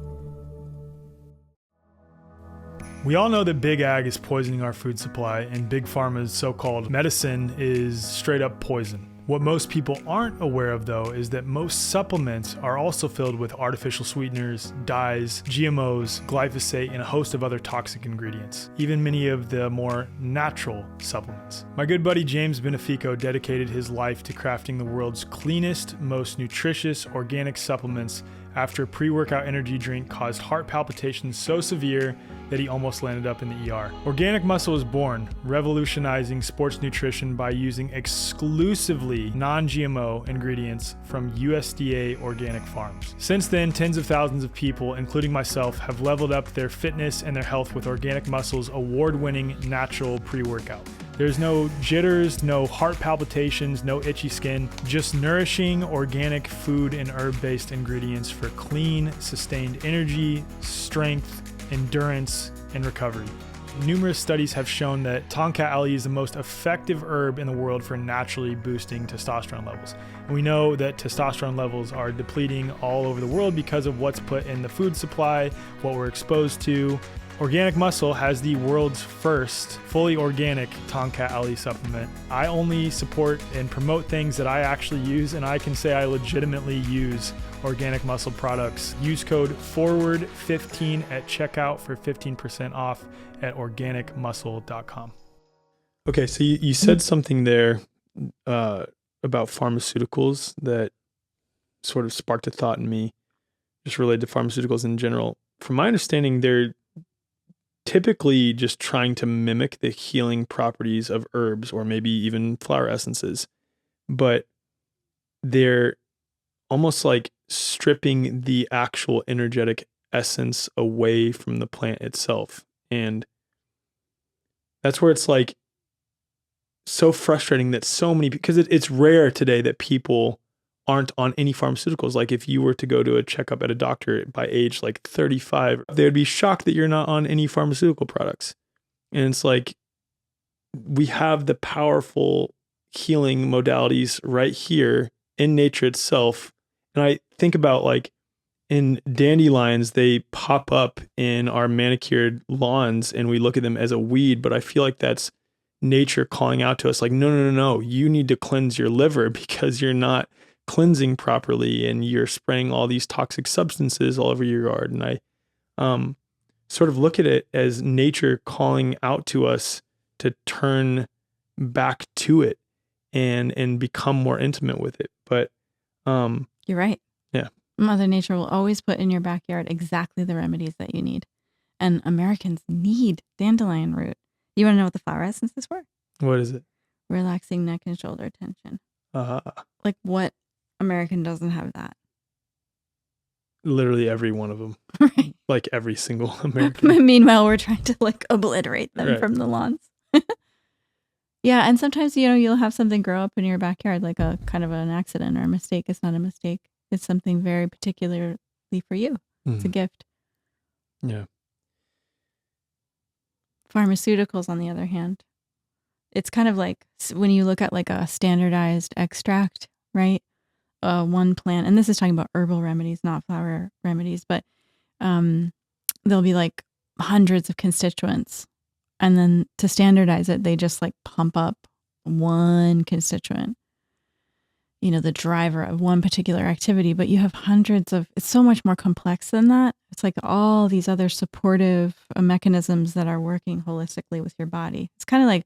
We all know that Big Ag is poisoning our food supply, and Big Pharma's so-called medicine is straight up poison. What most people aren't aware of, though, is that most supplements are also filled with artificial sweeteners, dyes, GMOs, glyphosate, and a host of other toxic ingredients, even many of the more natural supplements. My good buddy James Benefico dedicated his life to crafting the world's cleanest, most nutritious organic supplements after a pre-workout energy drink caused heart palpitations so severe that he almost landed up in the ER. Organic Muscle was born, revolutionizing sports nutrition by using exclusively non-GMO ingredients from USDA organic farms. Since then, tens of thousands of people, including myself, have leveled up their fitness and their health with Organic Muscle's award-winning natural pre-workout. There's no jitters, no heart palpitations, no itchy skin, just nourishing organic food and herb-based ingredients for clean, sustained energy, strength, endurance, and recovery. Numerous studies have shown that Tonka Ali is the most effective herb in the world for naturally boosting testosterone levels. And we know that testosterone levels are depleting all over the world because of what's put in the food supply, what we're exposed to, Organic Muscle has the world's first fully organic Tonkat Ali supplement. I only support and promote things that I actually use, and I can say I legitimately use Organic Muscle products. Use code FORWARD15 at checkout for 15% off at organicmuscle.com. Okay, so you said something there about pharmaceuticals that sort of sparked a thought in me, just related to pharmaceuticals in general. From my understanding, they're typically just trying to mimic the healing properties of herbs or maybe even flower essences, but they're almost like stripping the actual energetic essence away from the plant itself. And that's where it's like so frustrating that so many, because it's rare today that people aren't on any pharmaceuticals. Like if you were to go to a checkup at a doctor by age like 35, they would be shocked that you're not on any pharmaceutical products. And it's like, we have the powerful healing modalities right here in nature itself. And I think about like in dandelions, they pop up in our manicured lawns and we look at them as a weed, but I feel like that's nature calling out to us like, no, you need to cleanse your liver because you're not cleansing properly and you're spraying all these toxic substances all over your yard. And I sort of look at it as nature calling out to us to turn back to it and become more intimate with it. But you're right. Yeah. Mother Nature will always put in your backyard exactly the remedies that you need. And Americans need dandelion root. You want to know what the flower essence is for? What is it? Relaxing neck and shoulder tension. Like what American doesn't have that? Literally every one of them. Right. Like every single American. Meanwhile, we're trying to like obliterate them from the lawns. Yeah, and sometimes, you'll have something grow up in your backyard, like a kind of an accident or a mistake. It's not a mistake. It's something very particularly for you. It's a gift. Yeah. Pharmaceuticals, on the other hand, it's kind of like when you look at like a standardized extract, right? One plant, and this is talking about herbal remedies, not flower remedies, but there'll be like hundreds of constituents. And then to standardize it, they just like pump up one constituent, the driver of one particular activity. But you have it's so much more complex than that. It's like all these other supportive mechanisms that are working holistically with your body. It's kind of like,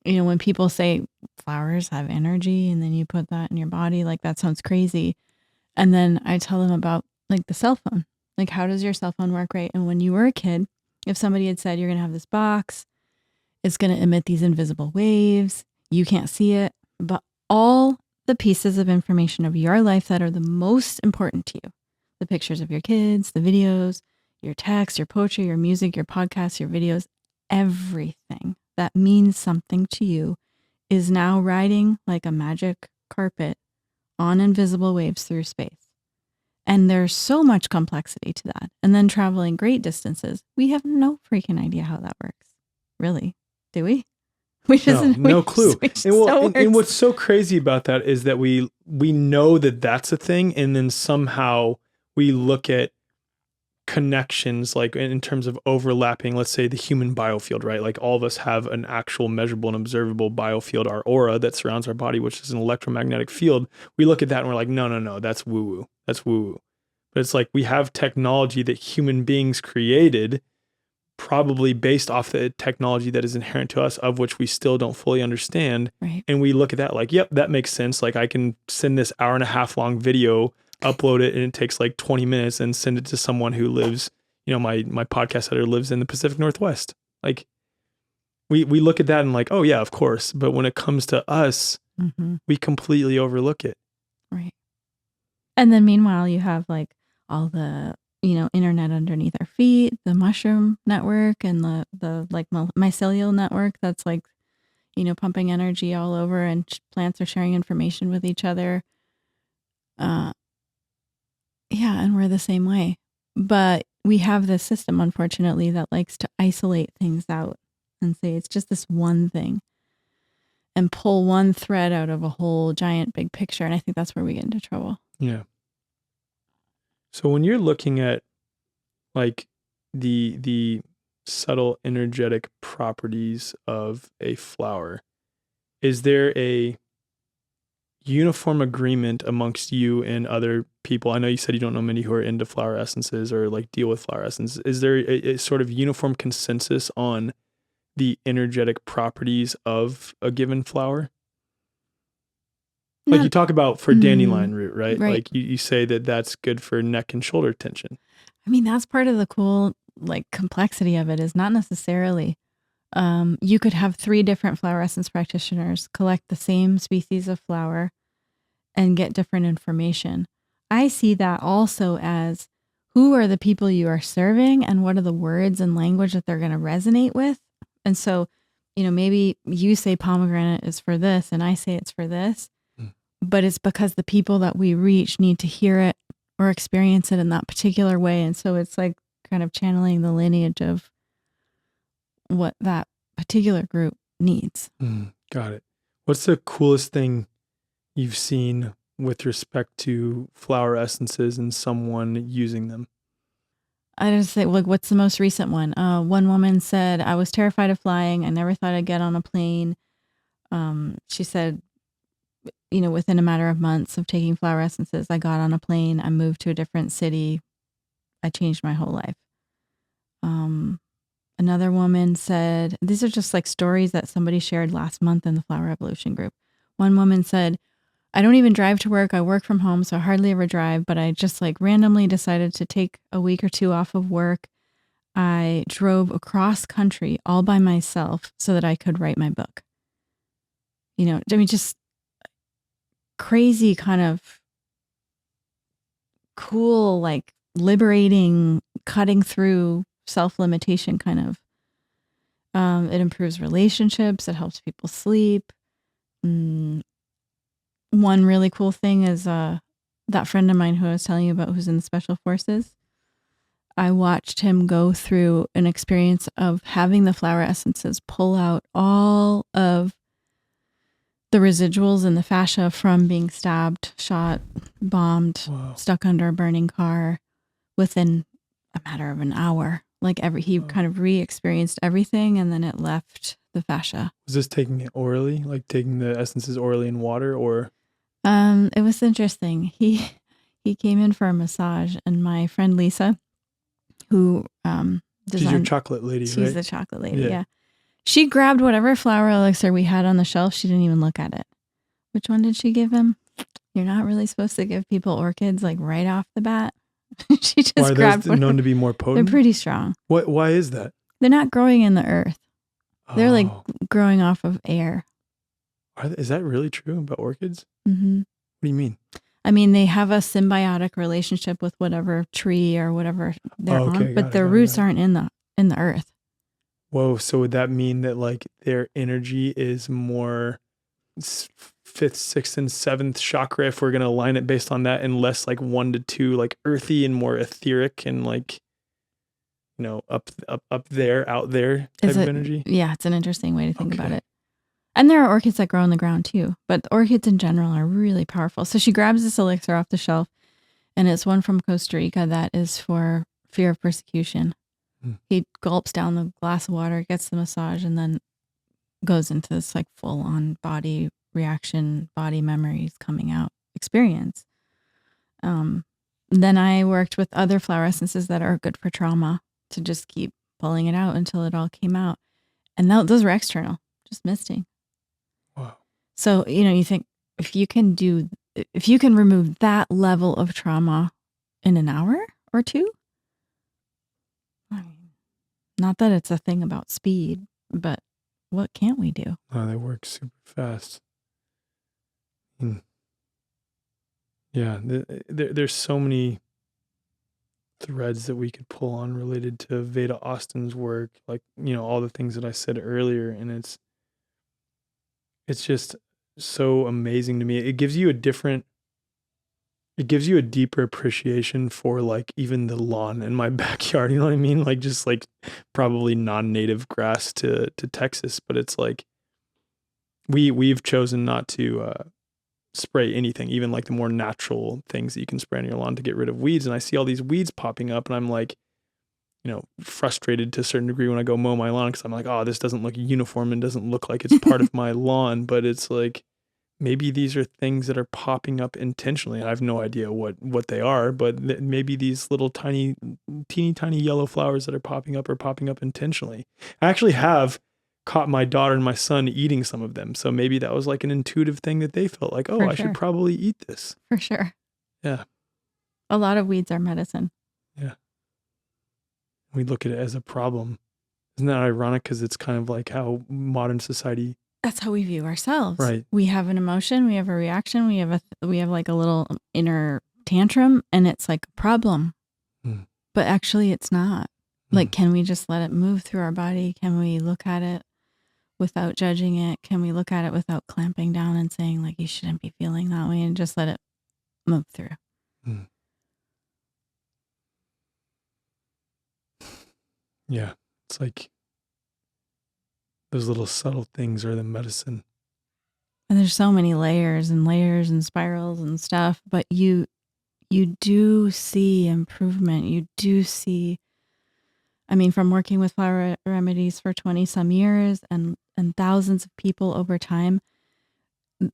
when people say flowers have energy and then you put that in your body, like that sounds crazy. And then I tell them about like the cell phone. Like, how does your cell phone work, right? And when you were a kid, if somebody had said, you're going to have this box, it's going to emit these invisible waves, you can't see it, but all the pieces of information of your life that are the most important to you, the pictures of your kids, the videos, your text, your poetry, your music, your podcasts, your videos, everything that means something to you is now riding like a magic carpet on invisible waves through space. And there's so much complexity to that. And then traveling great distances, we have no freaking idea how that works. Really? Do we? No clue. And what's so crazy about that is that we know that that's a thing, and then somehow we look at connections like in terms of overlapping, let's say the human biofield, right? Like all of us have an actual measurable and observable biofield, our aura that surrounds our body, which is an electromagnetic field. We look at that and we're like, no, that's woo-woo. That's woo-woo. But it's like we have technology that human beings created, probably based off the technology that is inherent to us, of which we still don't fully understand. Right. And we look at that like, yep, that makes sense. Like I can send this 1.5 hour long video, upload it, and it takes like 20 minutes and send it to someone who lives, my podcast editor lives in the Pacific Northwest. Like we look at that and like, oh yeah, of course. But when it comes to us, we completely overlook it. Right. And then meanwhile, you have like all the, internet underneath our feet, the mushroom network and the like mycelial network that's like, pumping energy all over, and plants are sharing information with each other. Yeah, and we're the same way. But we have this system, unfortunately, that likes to isolate things out and say it's just this one thing and pull one thread out of a whole giant big picture. And I think that's where we get into trouble. Yeah. So when you're looking at like the subtle energetic properties of a flower, is there a uniform agreement amongst you and other people? I know you said you don't know many who are into flower essences or like deal with flower essences. Is there a sort of uniform consensus on the energetic properties of a given flower? Like you talk about for dandelion root, right? Right. Like you say that that's good for neck and shoulder tension. I mean, that's part of the cool like complexity of it, is not necessarily. You could have 3 different flower essence practitioners collect the same species of flower and get different information. I see that also as who are the people you are serving and what are the words and language that they're going to resonate with. And so, maybe you say pomegranate is for this and I say it's for this, but it's because the people that we reach need to hear it or experience it in that particular way. And so it's like kind of channeling the lineage of what that particular group needs. Got it. What's the coolest thing you've seen with respect to flower essences and someone using them? I just say, like, what's the most recent one? One woman said, I was terrified of flying. I never thought I'd get on a plane. She said, within a matter of months of taking flower essences, I got on a plane. I moved to a different city. I changed my whole life. Another woman said, these are just like stories that somebody shared last month in the Flower Revolution group. One woman said, I don't even drive to work. I work from home, so I hardly ever drive, but I just like randomly decided to take a week or 2 off of work. I drove across country all by myself so that I could write my book. Just crazy kind of cool, like liberating, cutting through self-limitation kind of. It improves relationships. It helps people sleep. One really cool thing is that friend of mine who I was telling you about who's in the special forces. I watched him go through an experience of having the flower essences pull out all of the residuals in the fascia from being stabbed, shot, bombed, stuck under a burning car within a matter of an hour. Like he kind of re-experienced everything, and then it left the fascia. Was this taking it orally, like taking the essences orally in water, or? It was interesting. He came in for a massage, and my friend Lisa, who She's your chocolate lady, right? She's the chocolate lady, yeah. She grabbed whatever flower elixir we had on the shelf. She didn't even look at it. Which one did she give him? You're not really supposed to give people orchids like right off the bat. She just grabbed those known to be more potent? They're pretty strong. Why is that? They're not growing in the earth. They're like growing off of air. Is that really true about orchids? Mm-hmm. What do you mean? I mean, they have a symbiotic relationship with whatever tree or whatever they're on, but their roots aren't in the earth. Whoa! So would that mean that like their energy is more 5th, 6th, and 7th chakra, if we're gonna align it based on that, and less like 1 to 2, like earthy and more etheric and like, up there, out there type of energy? Yeah, it's an interesting way to think about it. And there are orchids that grow on the ground too, but the orchids in general are really powerful. So she grabs this elixir off the shelf, and it's one from Costa Rica that is for fear of persecution. He gulps down the glass of water, gets the massage, and then goes into this like full on body reaction, body memories coming out experience. Then I worked with other flower essences that are good for trauma to just keep pulling it out until it all came out. And those were external, just misting. Wow. So, you think if you can remove that level of trauma in an hour or 2, I mean, not that it's a thing about speed, but what can't we do? Oh, they work super fast. Yeah, there's so many threads that we could pull on related to Veda Austin's work, like, all the things that I said earlier, and it's just so amazing to me. It gives you a deeper appreciation for like even the lawn in my backyard, you know what I mean? Like just like probably non-native grass to Texas, but it's like we've chosen not to spray anything, even like the more natural things that you can spray on your lawn to get rid of weeds. And I see all these weeds popping up and I'm like, frustrated to a certain degree when I go mow my lawn, because I'm like, oh, this doesn't look uniform and doesn't look like it's part of my lawn. But it's like, maybe these are things that are popping up intentionally. I have no idea what they are, but maybe these little teeny tiny yellow flowers that are popping up intentionally. I actually have caught my daughter and my son eating some of them. So maybe that was like an intuitive thing that they felt like, oh, For I sure. should probably eat this. For sure. Yeah. A lot of weeds are medicine. Yeah. We look at it as a problem. Isn't that ironic? Because it's kind of like how modern society. That's how we view ourselves. Right. We have an emotion, we have a reaction, we have like a little inner tantrum, and it's like a problem. But actually it's not. Like, can we just let it move through our body? Can we look at it without judging it? Can we look at it without clamping down and saying, like, you shouldn't be feeling that way, and just let it move through? Yeah. It's like those little subtle things are the medicine. And there's so many layers and spirals and stuff, but you do see improvement. You do see, I mean, from working with flower remedies for 20 some years and thousands of people over time,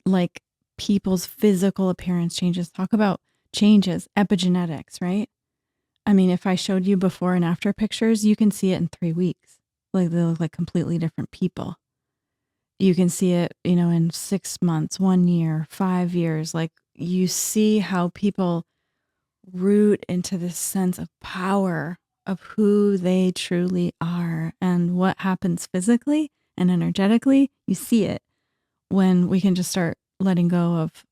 like people's physical appearance changes. Talk about changes, epigenetics, right? I mean, if I showed you before and after pictures, you can see it in 3 weeks. Like, they look like completely different people. You can see it, in 6 months, 1 year, 5 years. Like, you see how people root into this sense of power of who they truly are, and what happens physically and energetically. You see it when we can just start letting go of,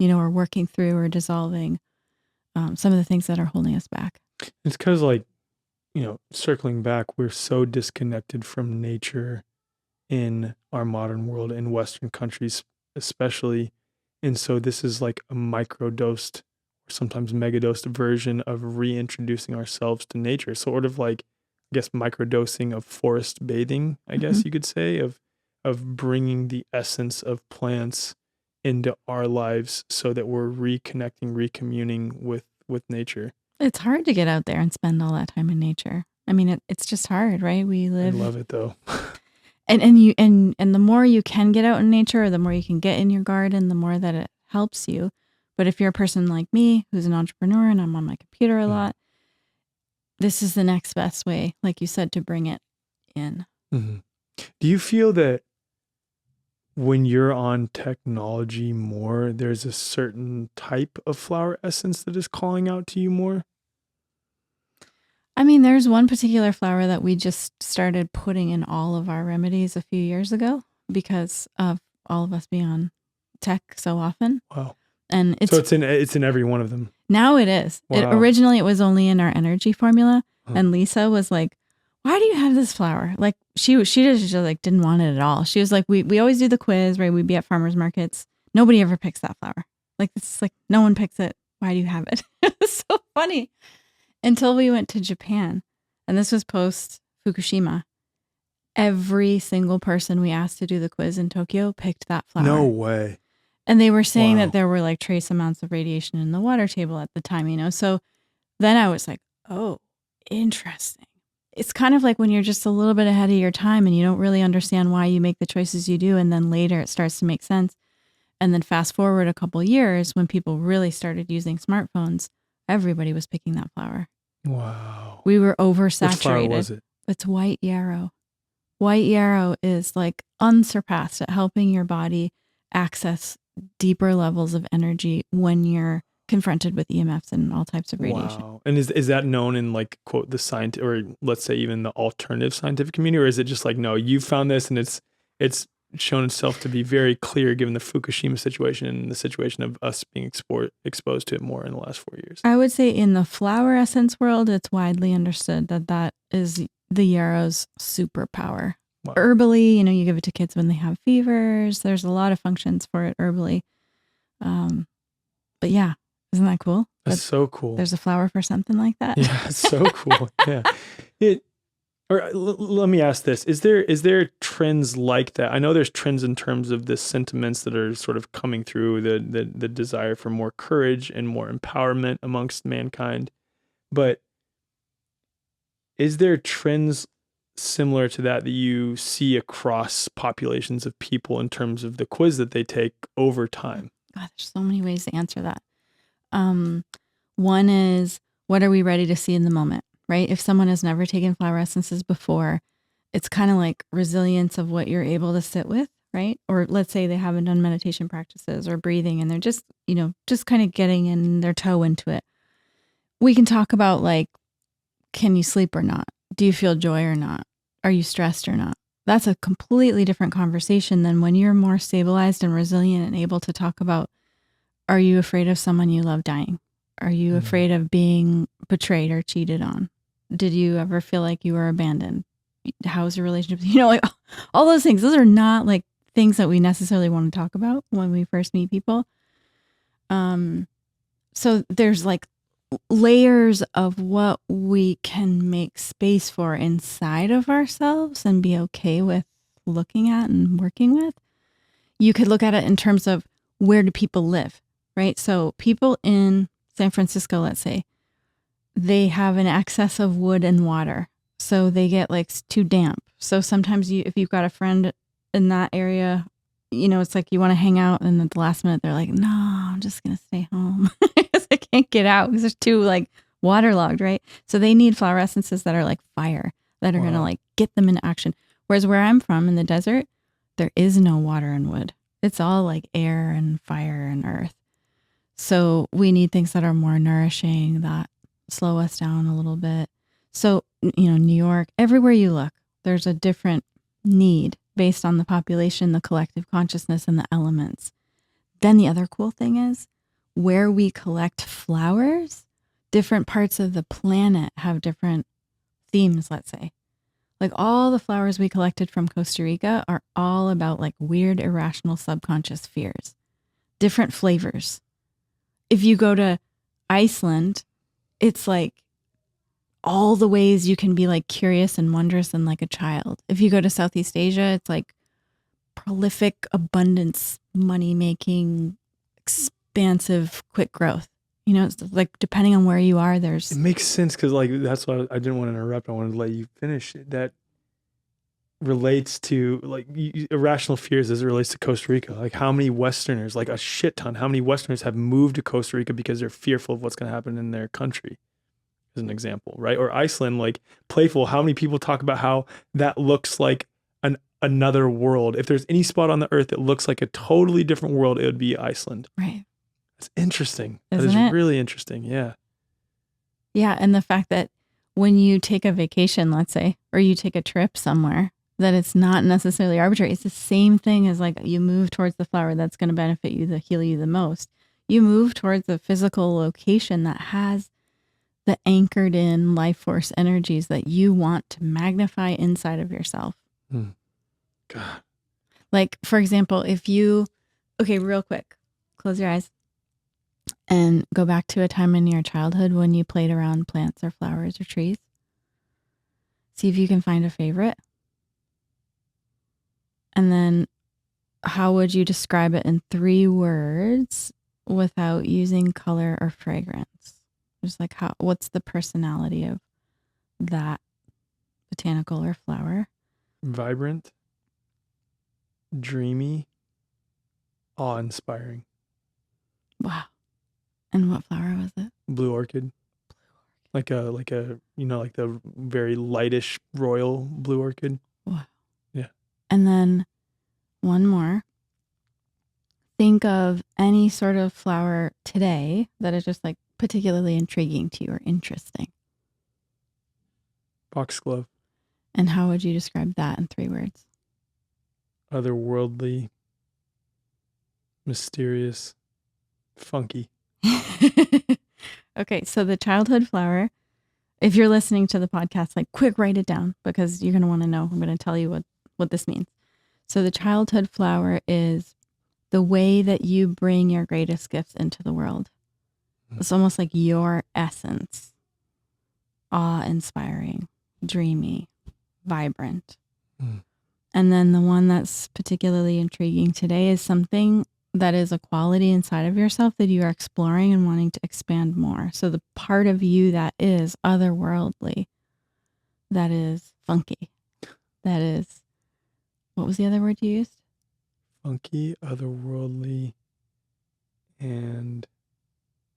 or working through or dissolving some of the things that are holding us back. It's because, like, circling back, we're so disconnected from nature in our modern world, in Western countries especially. And so this is like a microdosed or sometimes megadosed version of reintroducing ourselves to nature. Sort of like, I guess, microdosing of forest bathing, I guess you could say, of bringing the essence of plants into our lives so that we're reconnecting, recommuning with nature. It's hard to get out there and spend all that time in nature. I mean, it's just hard, right? We live. I love it though. And the more you can get out in nature, or the more you can get in your garden, the more that it helps you. But if you're a person like me, who's an entrepreneur and I'm on my computer a lot, this is the next best way, like you said, to bring it in. Mm-hmm. Do you feel that when you're on technology more, there's a certain type of flower essence that is calling out to you more? I mean, there's one particular flower that we just started putting in all of our remedies a few years ago because of all of us being on tech so often. Wow. And so it's in every one of them. Now it is. Wow. Originally it was only in our energy formula. And Lisa was like, why do you have this flower? Like, she just like didn't want it at all. She was like, we always do the quiz, right? We'd be at farmers markets. Nobody ever picks that flower. Like, it's like, no one picks it. Why do you have it? It was so funny. Until we went to Japan, and this was post Fukushima. Every single person we asked to do the quiz in Tokyo picked that flower. No way. And they were saying that there were like trace amounts of radiation in the water table at the time, So then I was like, oh, interesting. It's kind of like when you're just a little bit ahead of your time and you don't really understand why you make the choices you do. And then later it starts to make sense. And then fast forward a couple of years when people really started using smartphones, everybody was picking that flower. Wow. We were oversaturated. Which flower was it? It's white yarrow. White yarrow is like unsurpassed at helping your body access deeper levels of energy when you're confronted with EMFs and all types of radiation. Wow. And is that known in, like, quote, the scientific, or let's say even the alternative scientific community, or is it just like, no, you found this and it's shown itself to be very clear given the Fukushima situation and the situation of us being exposed to it more in the last 4 years? I would say in the flower essence world, it's widely understood that is the yarrow's superpower. Wow. Herbally, you give it to kids when they have fevers. There's a lot of functions for it herbally. But yeah, isn't that cool? That's so cool. There's a flower for something like that. Yeah, it's so cool. Yeah. Let me ask this. Is there trends like that? I know there's trends in terms of the sentiments that are sort of coming through, the desire for more courage and more empowerment amongst mankind. But Is there trends similar to that you see across populations of people in terms of the quiz that they take over time? God, there's so many ways to answer that. One is, what are we ready to see in the moment, right? If someone has never taken flower essences before, it's kind of like resilience of what you're able to sit with, right? Or let's say they haven't done meditation practices or breathing and they're just, just kind of getting in their toe into it. We can talk about like, can you sleep or not? Do you feel joy or not? Are you stressed or not? That's a completely different conversation than when you're more stabilized and resilient and able to talk about, are you afraid of someone you love dying? Are you afraid of being betrayed or cheated on? Did you ever feel like you were abandoned? How's your relationship? Like all those things. Those are not like things that we necessarily want to talk about when we first meet people. So there's like layers of what we can make space for inside of ourselves and be okay with looking at and working with. You could look at it in terms of, where do people live, right? So people in San Francisco, let's say, they have an excess of wood and water. So they get like too damp. So sometimes if you've got a friend in that area, it's like you want to hang out and at the last minute they're like, no, I'm just going to stay home because I can't get out because it's too like waterlogged, right? So they need flower essences that are like fire, that are going to like get them into action. Whereas where I'm from in the desert, there is no water and wood. It's all like air and fire and earth. So we need things that are more nourishing, that slow us down a little bit. So, New York, everywhere you look, there's a different need based on the population, the collective consciousness, and the elements. Then the other cool thing is, where we collect flowers, different parts of the planet have different themes, let's say. Like all the flowers we collected from Costa Rica are all about like weird, irrational, subconscious fears, different flavors. If you go to Iceland, it's like all the ways you can be like curious and wondrous and like a child. If you go to Southeast Asia, it's like prolific abundance, money making, expansive, quick growth. It's like depending on where you are, It makes sense because like that's why I didn't want to interrupt. I wanted to let you finish. That relates to like irrational fears as it relates to Costa Rica. Like how many Westerners, like a shit ton, how many Westerners have moved to Costa Rica because they're fearful of what's going to happen in their country, as an example, right? Or Iceland, like playful. How many people talk about how that looks like another world? If there's any spot on the earth that looks like a totally different world, it would be Iceland. Right. It's interesting. Isn't that is it? Really interesting. Yeah. Yeah. And the fact that when you take a vacation, let's say, or you take a trip somewhere, that it's not necessarily arbitrary. It's the same thing as like you move towards the flower that's going to benefit you, heal you the most. You move towards a physical location that has the anchored in life force energies that you want to magnify inside of yourself. God. Like, for example, okay, real quick, close your eyes and go back to a time in your childhood when you played around plants or flowers or trees. See if you can find a favorite. And then how would you describe it in 3 words without using color or fragrance? Just like what's the personality of that botanical or flower? Vibrant, dreamy, awe-inspiring. Wow. And what flower was it? Blue orchid. Like a like the very lightish royal blue orchid. Wow. Yeah. And then one more. Think of any sort of flower today that is just like particularly intriguing to you or interesting. Foxglove. And how would you describe that in 3 words? Otherworldly, mysterious, funky. Okay, so the childhood flower, if you're listening to the podcast, like quick, write it down because you're going to want to know. I'm going to tell you what this means. So the childhood flower is the way that you bring your greatest gifts into the world. It's almost like your essence, awe-inspiring, dreamy, vibrant. And then the one that's particularly intriguing today is something that is a quality inside of yourself that you are exploring and wanting to expand more. So the part of you that is otherworldly, that is funky. That is, what was the other word you used? Funky, otherworldly, and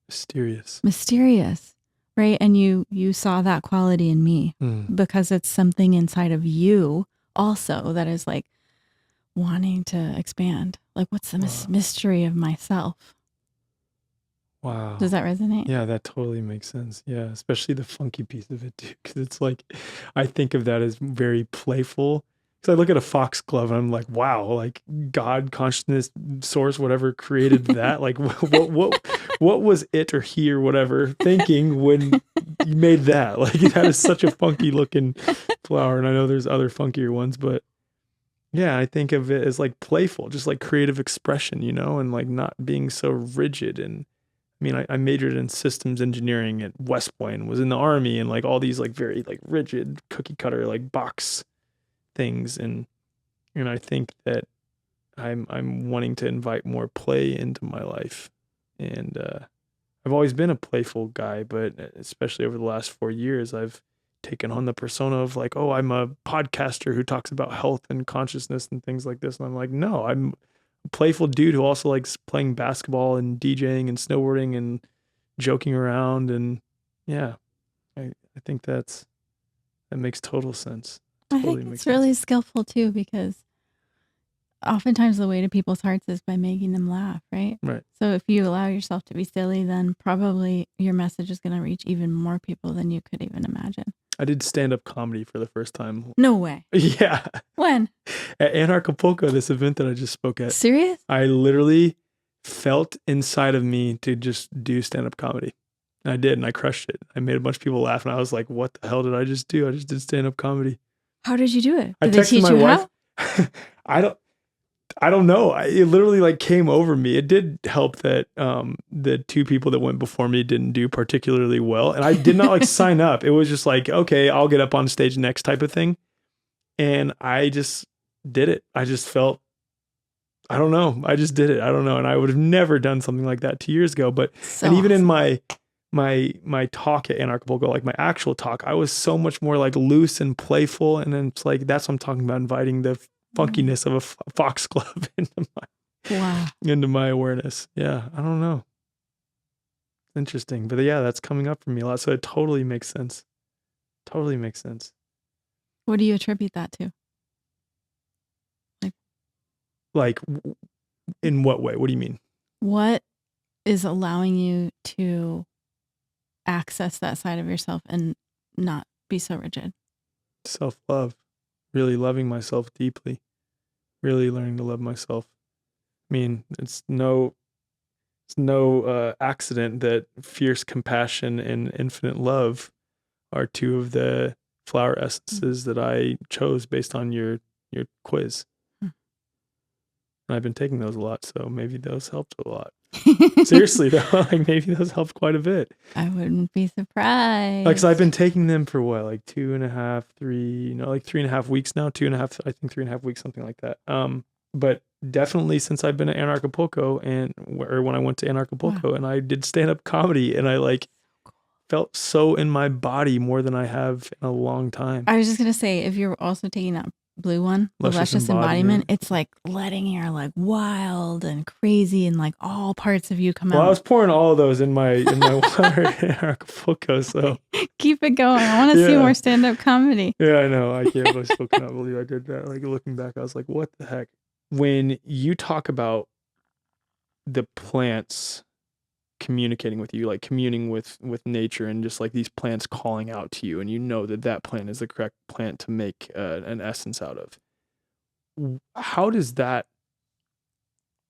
mysterious. Mysterious, right? And you saw that quality in me Mm. because it's something inside of you also that is like wanting to expand. Like, what's the Wow. mystery of myself? Wow. Does that resonate? Yeah, that totally makes sense. Yeah, especially the funky piece of it too, because it's like I think of that as very playful. Because I look at a foxglove and I'm like, wow, like God, consciousness, source, whatever created that. Like, what was it or he or whatever thinking when you made that? Like, that is such a funky looking flower, and I know there's other funkier ones, but yeah, I think of it as like playful, just like creative expression, and like not being so rigid. And I mean, I majored in systems engineering at West Point, was in the army, and like all these like very like rigid cookie cutter like box things, and I think that I'm wanting to invite more play into my life, and I've always been a playful guy, but especially over the last 4 years, I've taken on the persona of like, oh, I'm a podcaster who talks about health and consciousness and things like this, and I'm like, no, I'm a playful dude who also likes playing basketball and DJing and snowboarding and joking around, and yeah, I think that makes total sense. I think it's really skillful too, because oftentimes the way to people's hearts is by making them laugh, right? Right. So if you allow yourself to be silly, then probably your message is going to reach even more people than you could even imagine. I did stand-up comedy for the first time. No way. Yeah. When? At Anarchapulco, this event that I just spoke at. Serious? I literally felt inside of me to just do stand-up comedy. And I did, and I crushed it. I made a bunch of people laugh, and I was like, what the hell did I just do? I just did stand-up comedy. How did you do it? I Did they texted teach my you wife. how? I don't know. It literally like came over me. It did help that the two people that went before me didn't do particularly well. And I did not like sign up. It was just like, okay, I'll get up on stage next type of thing. And I just did it. I just felt, I don't know. I just did it. I don't know. And I would have never done something like that 2 years ago. But So and even in awesome. my talk at Anarchapulco, like my actual talk, I was so much more like loose and playful. And then it's like, that's what I'm talking about, inviting the funkiness of a foxglove into my awareness. Yeah, I don't know. Interesting. But yeah, that's coming up for me a lot. So it totally makes sense. Totally makes sense. What do you attribute that to? Like, in what way? What do you mean? What is allowing you to access that side of yourself and not be so rigid? Self-love. Really loving myself deeply. Really learning to love myself. I mean, it's no accident that fierce compassion and infinite love are two of the flower essences that I chose based on your quiz. And I've been taking those a lot, so maybe those helped a lot. Seriously though, like maybe those helped quite a bit. I wouldn't be surprised. Like, so I've been taking them for what, like 2.5, 3, like 3.5 weeks now, 2.5, I think 3.5 weeks, something like that. But definitely since I've been at Anarchapulco or when I went to Anarchapulco and I did stand-up comedy, and I like felt so in my body more than I have in a long time. I was just going to say, if you're also taking that blue one, the luscious embodiment, it's like letting your like wild and crazy and like all parts of you come out. Well, I was pouring all of those in my water in Anarchapulco, so keep it going. I want to see more stand-up comedy. Yeah, I know. I can't believe I did that. Like, looking back, I was like, what the heck? When you talk about the plants communicating with you, like communing with nature, and just like these plants calling out to you, and you know that plant is the correct plant to make an essence out of, how does that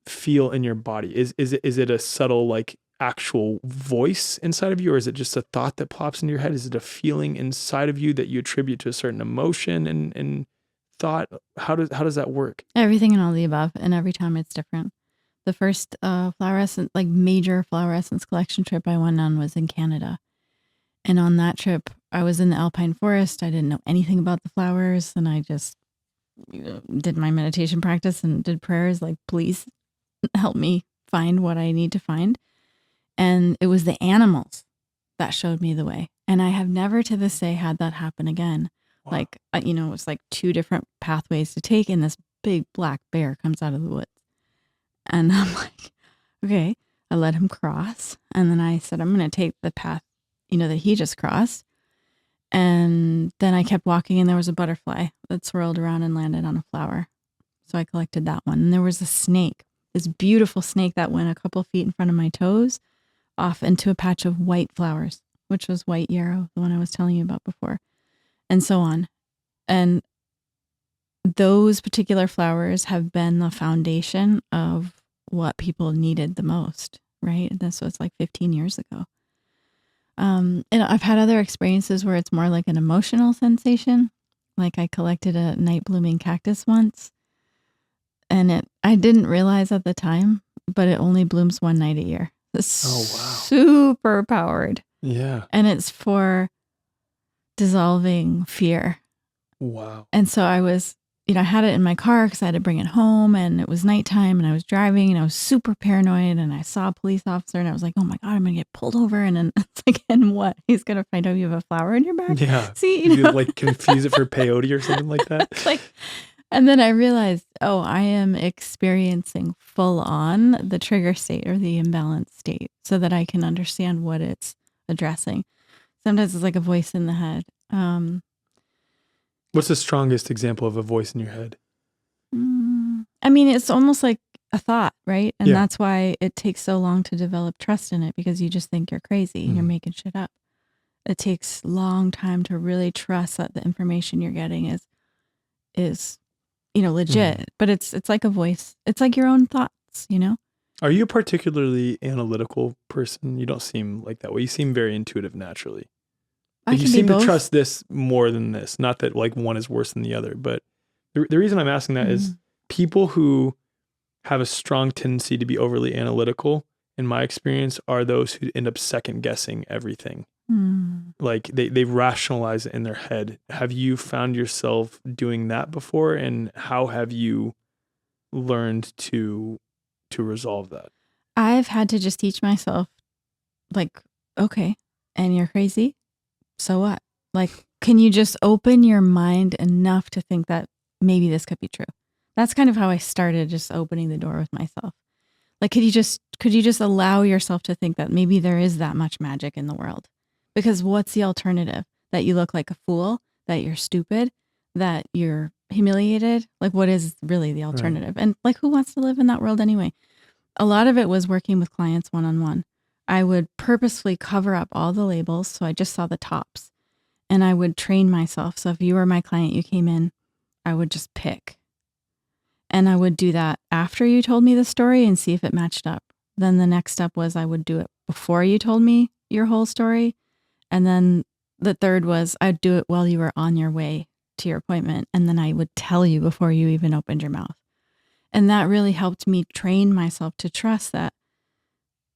feel in your body? Is it a subtle like actual voice inside of you, or is it just a thought that pops into your head? Is it a feeling inside of you that you attribute to a certain emotion and thought? How does that work? Everything and all the above, and every time it's different. The first major flower essence collection trip I went on was in Canada. And on that trip, I was in the alpine forest. I didn't know anything about the flowers. And I just did my meditation practice and did prayers like, please help me find what I need to find. And it was the animals that showed me the way. And I have never to this day had that happen again. Wow. Like, it was like 2 different pathways to take, and this big black bear comes out of the woods. And I'm like, okay, I let him cross. And then I said, I'm going to take the path, that he just crossed. And then I kept walking, and there was a butterfly that swirled around and landed on a flower. So I collected that one. And there was a snake, this beautiful snake that went a couple feet in front of my toes off into a patch of white flowers, which was white yarrow, the one I was telling you about before, and so on. And those particular flowers have been the foundation of what people needed the most, right? And this was like 15 years ago. And I've had other experiences where it's more like an emotional sensation. Like I collected a night blooming cactus once, and I didn't realize at the time, but it only blooms one night a year. It's super powered. Yeah. And it's for dissolving fear. Wow. And so I was, I had it in my car because I had to bring it home, and it was nighttime, and I was driving, and I was super paranoid, and I saw a police officer, and I was like, oh my God, I'm going to get pulled over. And then it's like, and what? He's going to find out you have a flower in your back? Yeah. See, you like confuse it for peyote or something like that. Like, and then I realized, oh, I am experiencing full on the trigger state or the imbalanced state so that I can understand what it's addressing. Sometimes it's like a voice in the head. What's the strongest example of a voice in your head? I mean, it's almost like a thought, right? And that's why it takes so long to develop trust in it, because you just think you're crazy and you're making shit up. It takes a long time to really trust that the information you're getting is legit. But it's like a voice. It's like your own thoughts, Are you a particularly analytical person? You don't seem like that way. You seem very intuitive naturally. Like you seem to trust this more than this. Not that like one is worse than the other, but the reason I'm asking that is people who have a strong tendency to be overly analytical, in my experience, are those who end up second guessing everything. Like they rationalize it in their head. Have you found yourself doing that before? And how have you learned to resolve that? I've had to just teach myself, like, okay, and you're crazy. So what? Like, can you just open your mind enough to think that maybe this could be true? That's kind of how I started, just opening the door with myself. Like, could you just allow yourself to think that maybe there is that much magic in the world? Because what's the alternative? That you look like a fool, that you're stupid, that you're humiliated? Like, what is really the alternative? Right. And like, who wants to live in that world anyway? A lot of it was working with clients one-on-one. I would purposefully cover up all the labels so I just saw the tops, and I would train myself. So if you were my client, you came in, I would just pick. And I would do that after you told me the story and see if it matched up. Then the next step was I would do it before you told me your whole story. And then the third was I'd do it while you were on your way to your appointment. And then I would tell you before you even opened your mouth. And that really helped me train myself to trust that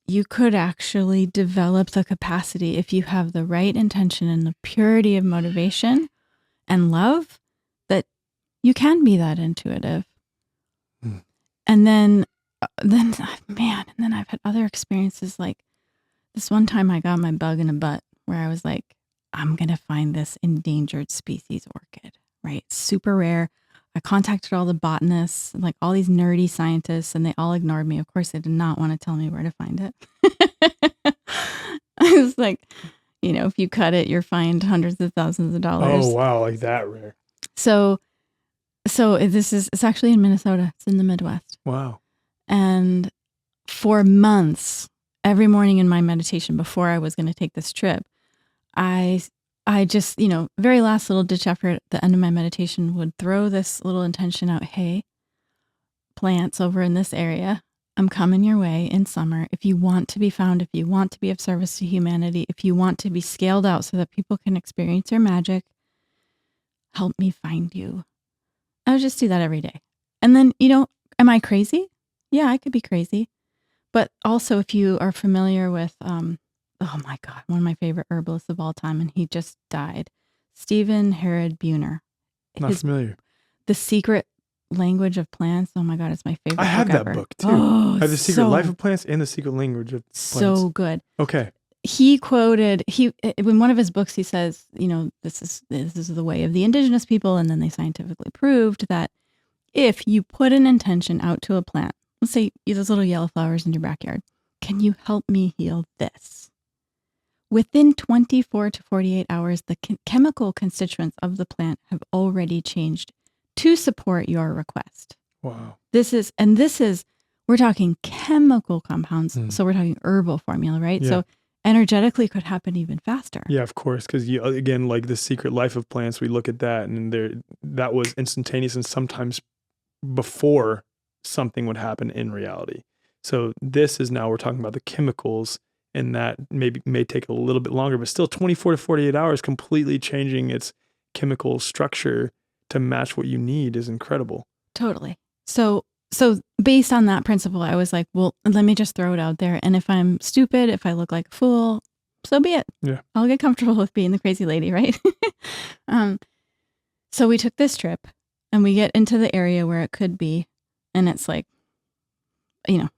you could actually develop the capacity, if you have the right intention and the purity of motivation and love, that you can be that intuitive. And then I've had other experiences. Like this one time I got my bug in a butt where I was like, I'm going to find this endangered species orchid, right? Super rare. I contacted all the botanists, like all these nerdy scientists, and they all ignored me. Of course, they did not want to tell me where to find it. I was like, if you cut it, you're fined hundreds of thousands of dollars. Oh, wow. Like that rare. So it's actually in Minnesota. It's in the Midwest. Wow. And for months, every morning in my meditation before I was going to take this trip, I just, very last little ditch effort at the end of my meditation would throw this little intention out. Hey, plants over in this area, I'm coming your way in summer. If you want to be found, if you want to be of service to humanity, if you want to be scaled out so that people can experience your magic, help me find you. I would just do that every day. And then, am I crazy? Yeah, I could be crazy. But also, if you are familiar with, oh my God, one of my favorite herbalists of all time, and he just died, Stephen Herod Buhner. Not familiar. The Secret Language of Plants. Oh my God, it's my favorite. I have book that ever. book too. Oh, I have The Secret Life of Plants and The Secret Language of Plants. So good. Okay. he quoted in one of his books, he says, this is the way of the indigenous people. And then they scientifically proved that if you put an intention out to a plant, let's say those little yellow flowers in your backyard, can you help me heal this? Within 24 to 48 hours, the chemical constituents of the plant have already changed to support your request. Wow. We're talking chemical compounds. So we're talking herbal formula, right? Yeah. So energetically could happen even faster. Yeah, of course. Because again, like the secret life of plants, we look at that and that was instantaneous and sometimes before something would happen in reality. So this is now we're talking about the chemicals, and that may take a little bit longer, but still 24 to 48 hours completely changing its chemical structure to match what you need is incredible. Totally. So based on that principle, I was like, well, let me just throw it out there. And if I'm stupid, if I look like a fool, so be it. Yeah. I'll get comfortable with being the crazy lady, right? So we took this trip and we get into the area where it could be. And it's like,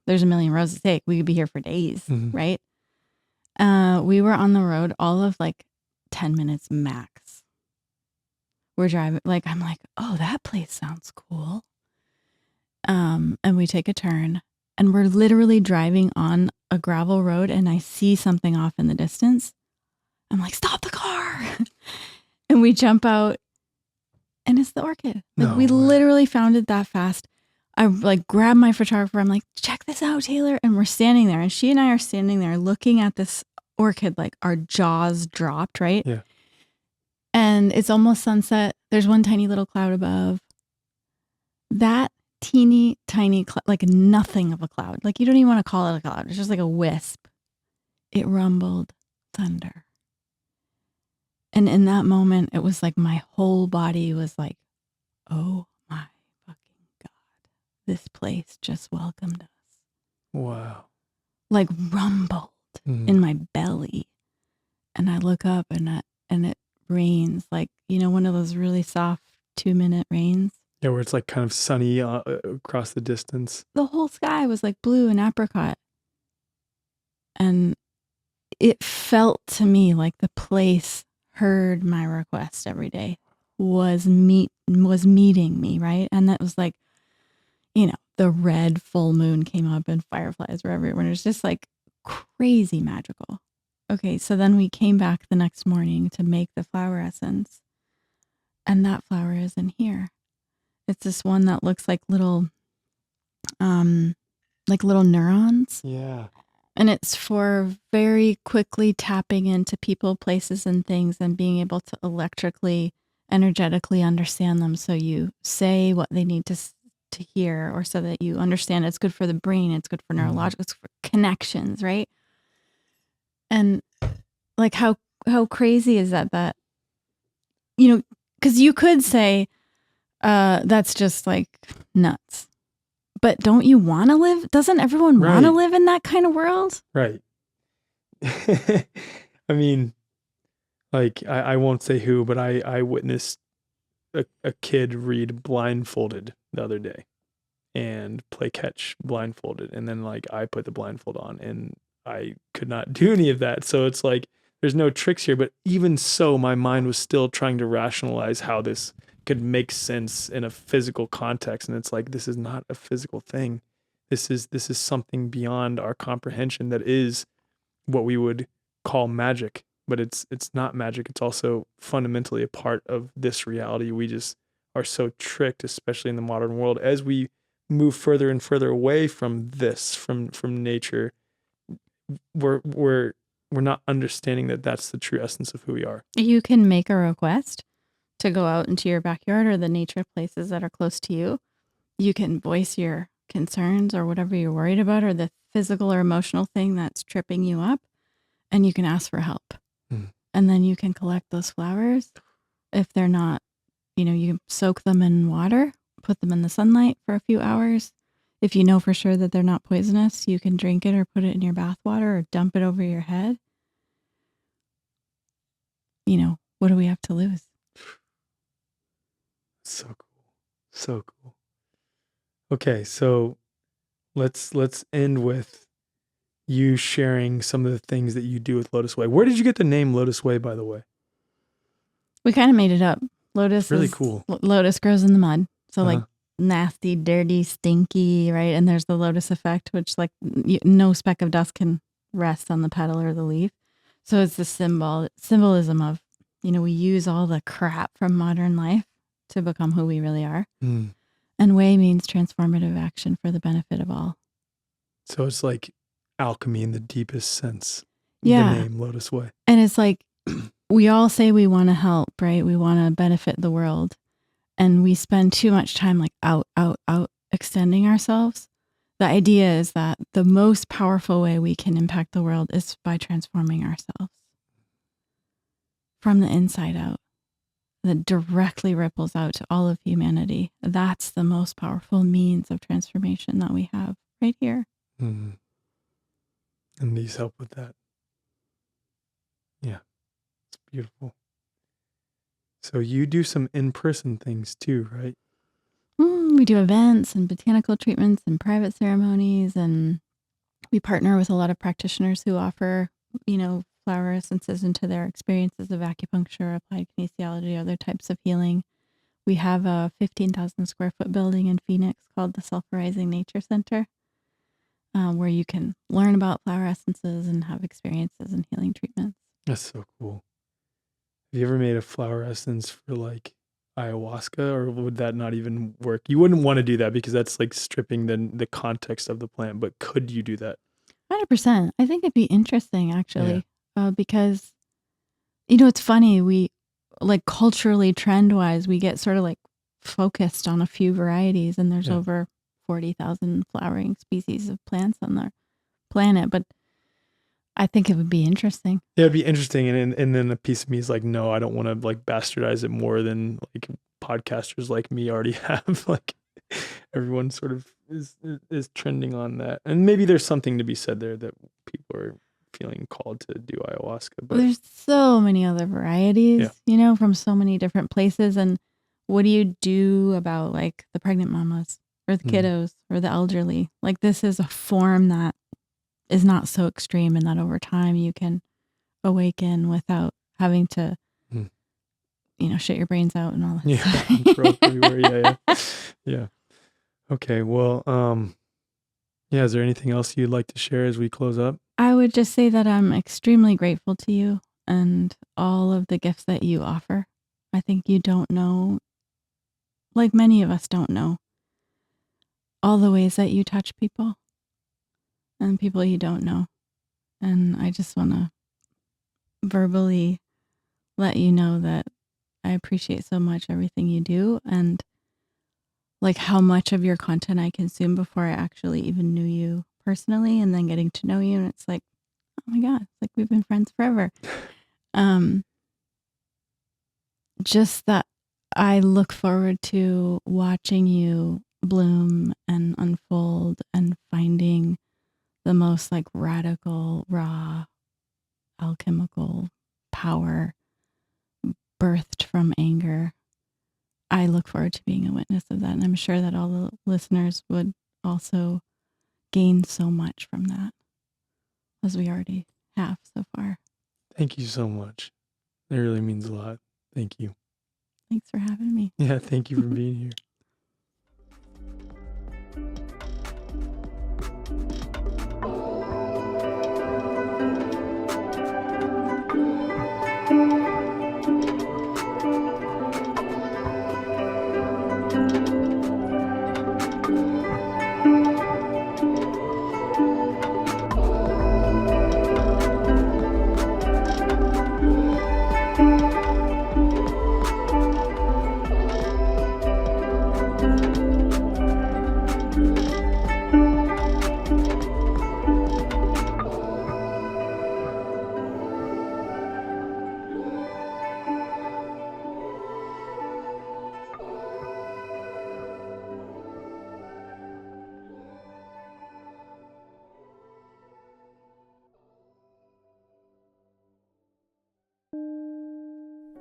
there's a million roads to take. We could be here for days, right? We were on the road all of like 10 minutes max. We're driving, I'm like, oh, that place sounds cool. And we take a turn and we're literally driving on a gravel road and I see something off in the distance. I'm like, stop the car. And we jump out and it's the orchid. We literally found it that fast. I grab my photographer. I'm like, check this out, Taylor. And we're standing there and she and I are standing there looking at this orchid, like our jaws dropped, right? Yeah. And it's almost sunset. There's one tiny little cloud above. That teeny tiny like nothing of a cloud, like you don't even want to call it a cloud, it's just like a wisp. It rumbled thunder, and in that moment it was like my whole body was like, oh my fucking god, this place just welcomed us. Wow. Like rumbled in my belly, and I look up and it rains, like one of those really soft 2-minute rains. Yeah, where it's like kind of sunny across the distance. The whole sky was like blue and apricot. And it felt to me like the place heard my request every day, was meeting me, right? And that was like, the red full moon came up and fireflies were everywhere. It was just like crazy magical. Okay, so then we came back the next morning to make the flower essence. And that flower is in here. It's this one that looks like little neurons. Yeah. And it's for very quickly tapping into people, places, and things and being able to electrically, energetically understand them. So you say what they need to hear, or so that you understand it's good for the brain. It's good for neurological, it's for connections, right? And like how crazy is that, because you could say, that's just like nuts. But don't you want to live? Doesn't everyone want to live in that kind of world? Right. I mean, like, I won't say who, but I witnessed a kid read blindfolded the other day and play catch blindfolded. And then like I put the blindfold on and I could not do any of that. So it's like, there's no tricks here. But even so, my mind was still trying to rationalize how this could make sense in a physical context. And it's like, this is not a physical thing. This is something beyond our comprehension that is what we would call magic, but it's not magic. It's also fundamentally a part of this reality. We just are so tricked, especially in the modern world, as we move further and further away from this, from nature. We're not understanding that that's the true essence of who we are. You can make a request to go out into your backyard or the nature places that are close to you. You can voice your concerns or whatever you're worried about, or the physical or emotional thing that's tripping you up, and you can ask for help. And then you can collect those flowers. If they're not, you can soak them in water, put them in the sunlight for a few hours. If you know for sure that they're not poisonous, you can drink it or put it in your bath water or dump it over your head. What do we have to lose? So cool. So cool. Okay, so let's end with you sharing some of the things that you do with Lotus Way. Where did you get the name Lotus Way, by the way? We kind of made it up. Lotus Really is cool. Lotus grows in the mud. So like Uh-huh. nasty, dirty, stinky, right? And there's the lotus effect, which like no speck of dust can rest on the petal or the leaf. So it's the symbolism of, we use all the crap from modern life to become who we really are. Mm. And way means transformative action for the benefit of all. So it's like alchemy in the deepest sense. Yeah. The name Lotus Way. And it's like, we all say we want to help, right? We want to benefit the world. And we spend too much time like out, extending ourselves. The idea is that the most powerful way we can impact the world is by transforming ourselves from the inside out. That directly ripples out to all of humanity. That's the most powerful means of transformation that we have right here. Mm. And these help with that. Yeah, it's beautiful. So you do some in-person things too, right? We do events and botanical treatments and private ceremonies, and we partner with a lot of practitioners who offer, flower essences into their experiences of acupuncture, applied kinesiology, other types of healing. We have a 15,000 square foot building in Phoenix called the Self-Arising Nature Center, where you can learn about flower essences and have experiences and healing treatments. That's so cool. Have you ever made a flower essence for like ayahuasca, or would that not even work? You wouldn't want to do that because that's like stripping the context of the plant, but could you do that? 100%. I think it'd be interesting actually, because, it's funny. We like culturally trend wise, we get sort of like focused on a few varieties, and there's over 40,000 flowering species of plants on the planet. But I think it would be interesting. Yeah, it'd be interesting. And then a piece of me is like, no, I don't want to like bastardize it more than like podcasters like me already have. Like everyone sort of is trending on that. And maybe there's something to be said there that people are feeling called to do ayahuasca. But there's so many other varieties, from so many different places. And what do you do about like the pregnant mamas or the kiddos or the elderly? Like this is a form that is not so extreme, and that over time you can awaken without having to, shit your brains out and all that stuff. Throw up everywhere. Yeah. Okay. Well, is there anything else you'd like to share as we close up? I would just say that I'm extremely grateful to you and all of the gifts that you offer. I think you don't know, like many of us don't know, all the ways that you touch people and people you don't know. And I just want to verbally let you know that I appreciate so much everything you do, and like how much of your content I consumed before I actually even knew you personally, and then getting to know you. And it's like, oh my God, it's like we've been friends forever. Just that I look forward to watching you bloom and unfold and finding the most like radical, raw, alchemical power birthed from anger. I look forward to being a witness of that. And I'm sure that all the listeners would also gain so much from that, as we already have so far. Thank you so much. It really means a lot. Thank you. Thanks for having me. Yeah, thank you for being here.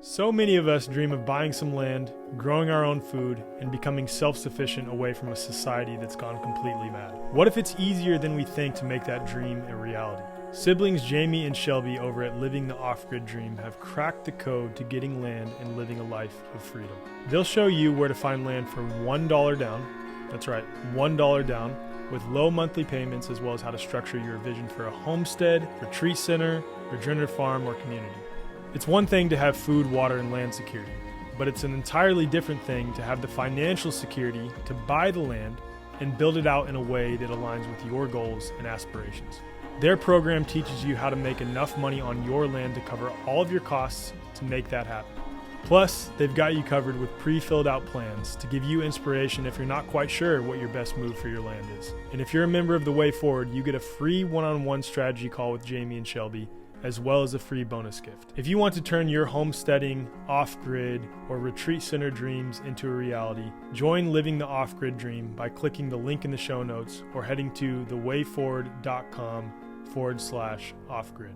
So many of us dream of buying some land, growing our own food, and becoming self-sufficient away from a society that's gone completely mad. What if it's easier than we think to make that dream a reality? Siblings Jamie and Shelby over at Living the Off-Grid Dream have cracked the code to getting land and living a life of freedom. They'll show you where to find land for $1 down. That's right, $1 down, with low monthly payments, as well as how to structure your vision for a homestead, retreat center, regenerative farm, or community. It's one thing to have food, water, and land security, but it's an entirely different thing to have the financial security to buy the land and build it out in a way that aligns with your goals and aspirations. Their program teaches you how to make enough money on your land to cover all of your costs to make that happen. Plus, they've got you covered with pre-filled out plans to give you inspiration if you're not quite sure what your best move for your land is. And if you're a member of the Way Forward, you get a free one-on-one strategy call with Jamie and Shelby, as well as a free bonus gift. If you want to turn your homesteading, off-grid, or retreat center dreams into a reality, join Living the Off-Grid Dream by clicking the link in the show notes or heading to thewayforward.com/offgrid.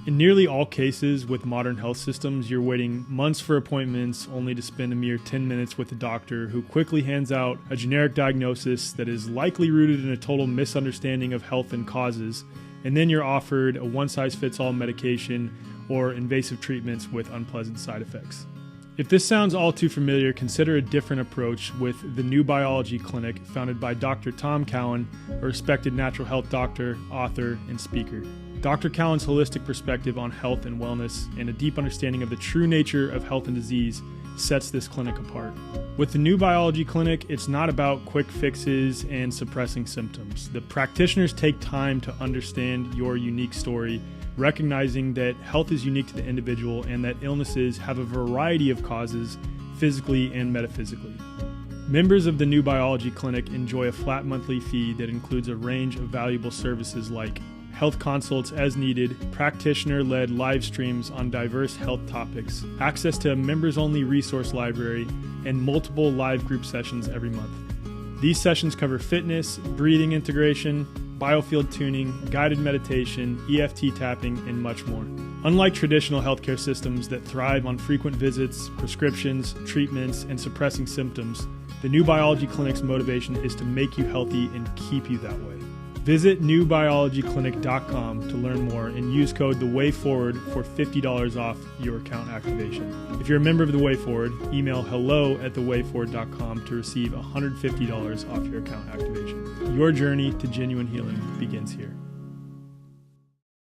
In nearly all cases with modern health systems, you're waiting months for appointments only to spend a mere 10 minutes with a doctor who quickly hands out a generic diagnosis that is likely rooted in a total misunderstanding of health and causes, and then you're offered a one-size-fits-all medication or invasive treatments with unpleasant side effects. If this sounds all too familiar, consider a different approach with the New Biology Clinic, founded by Dr. Tom Cowan, a respected natural health doctor, author, and speaker. Dr. Cowan's holistic perspective on health and wellness and a deep understanding of the true nature of health and disease sets this clinic apart. With the New Biology Clinic, it's not about quick fixes and suppressing symptoms. The practitioners take time to understand your unique story, recognizing that health is unique to the individual and that illnesses have a variety of causes, physically and metaphysically. Members of the New Biology Clinic enjoy a flat monthly fee that includes a range of valuable services like health consults as needed, practitioner-led live streams on diverse health topics, access to a members-only resource library, and multiple live group sessions every month. These sessions cover fitness, breathing integration, biofield tuning, guided meditation, EFT tapping, and much more. Unlike traditional healthcare systems that thrive on frequent visits, prescriptions, treatments, and suppressing symptoms, the New Biology Clinic's motivation is to make you healthy and keep you that way. Visit newbiologyclinic.com to learn more and use code THEWAYFORWARD for $50 off your account activation. If you're a member of The Way Forward, email hello@thewayforward.com to receive $150 off your account activation. Your journey to genuine healing begins here.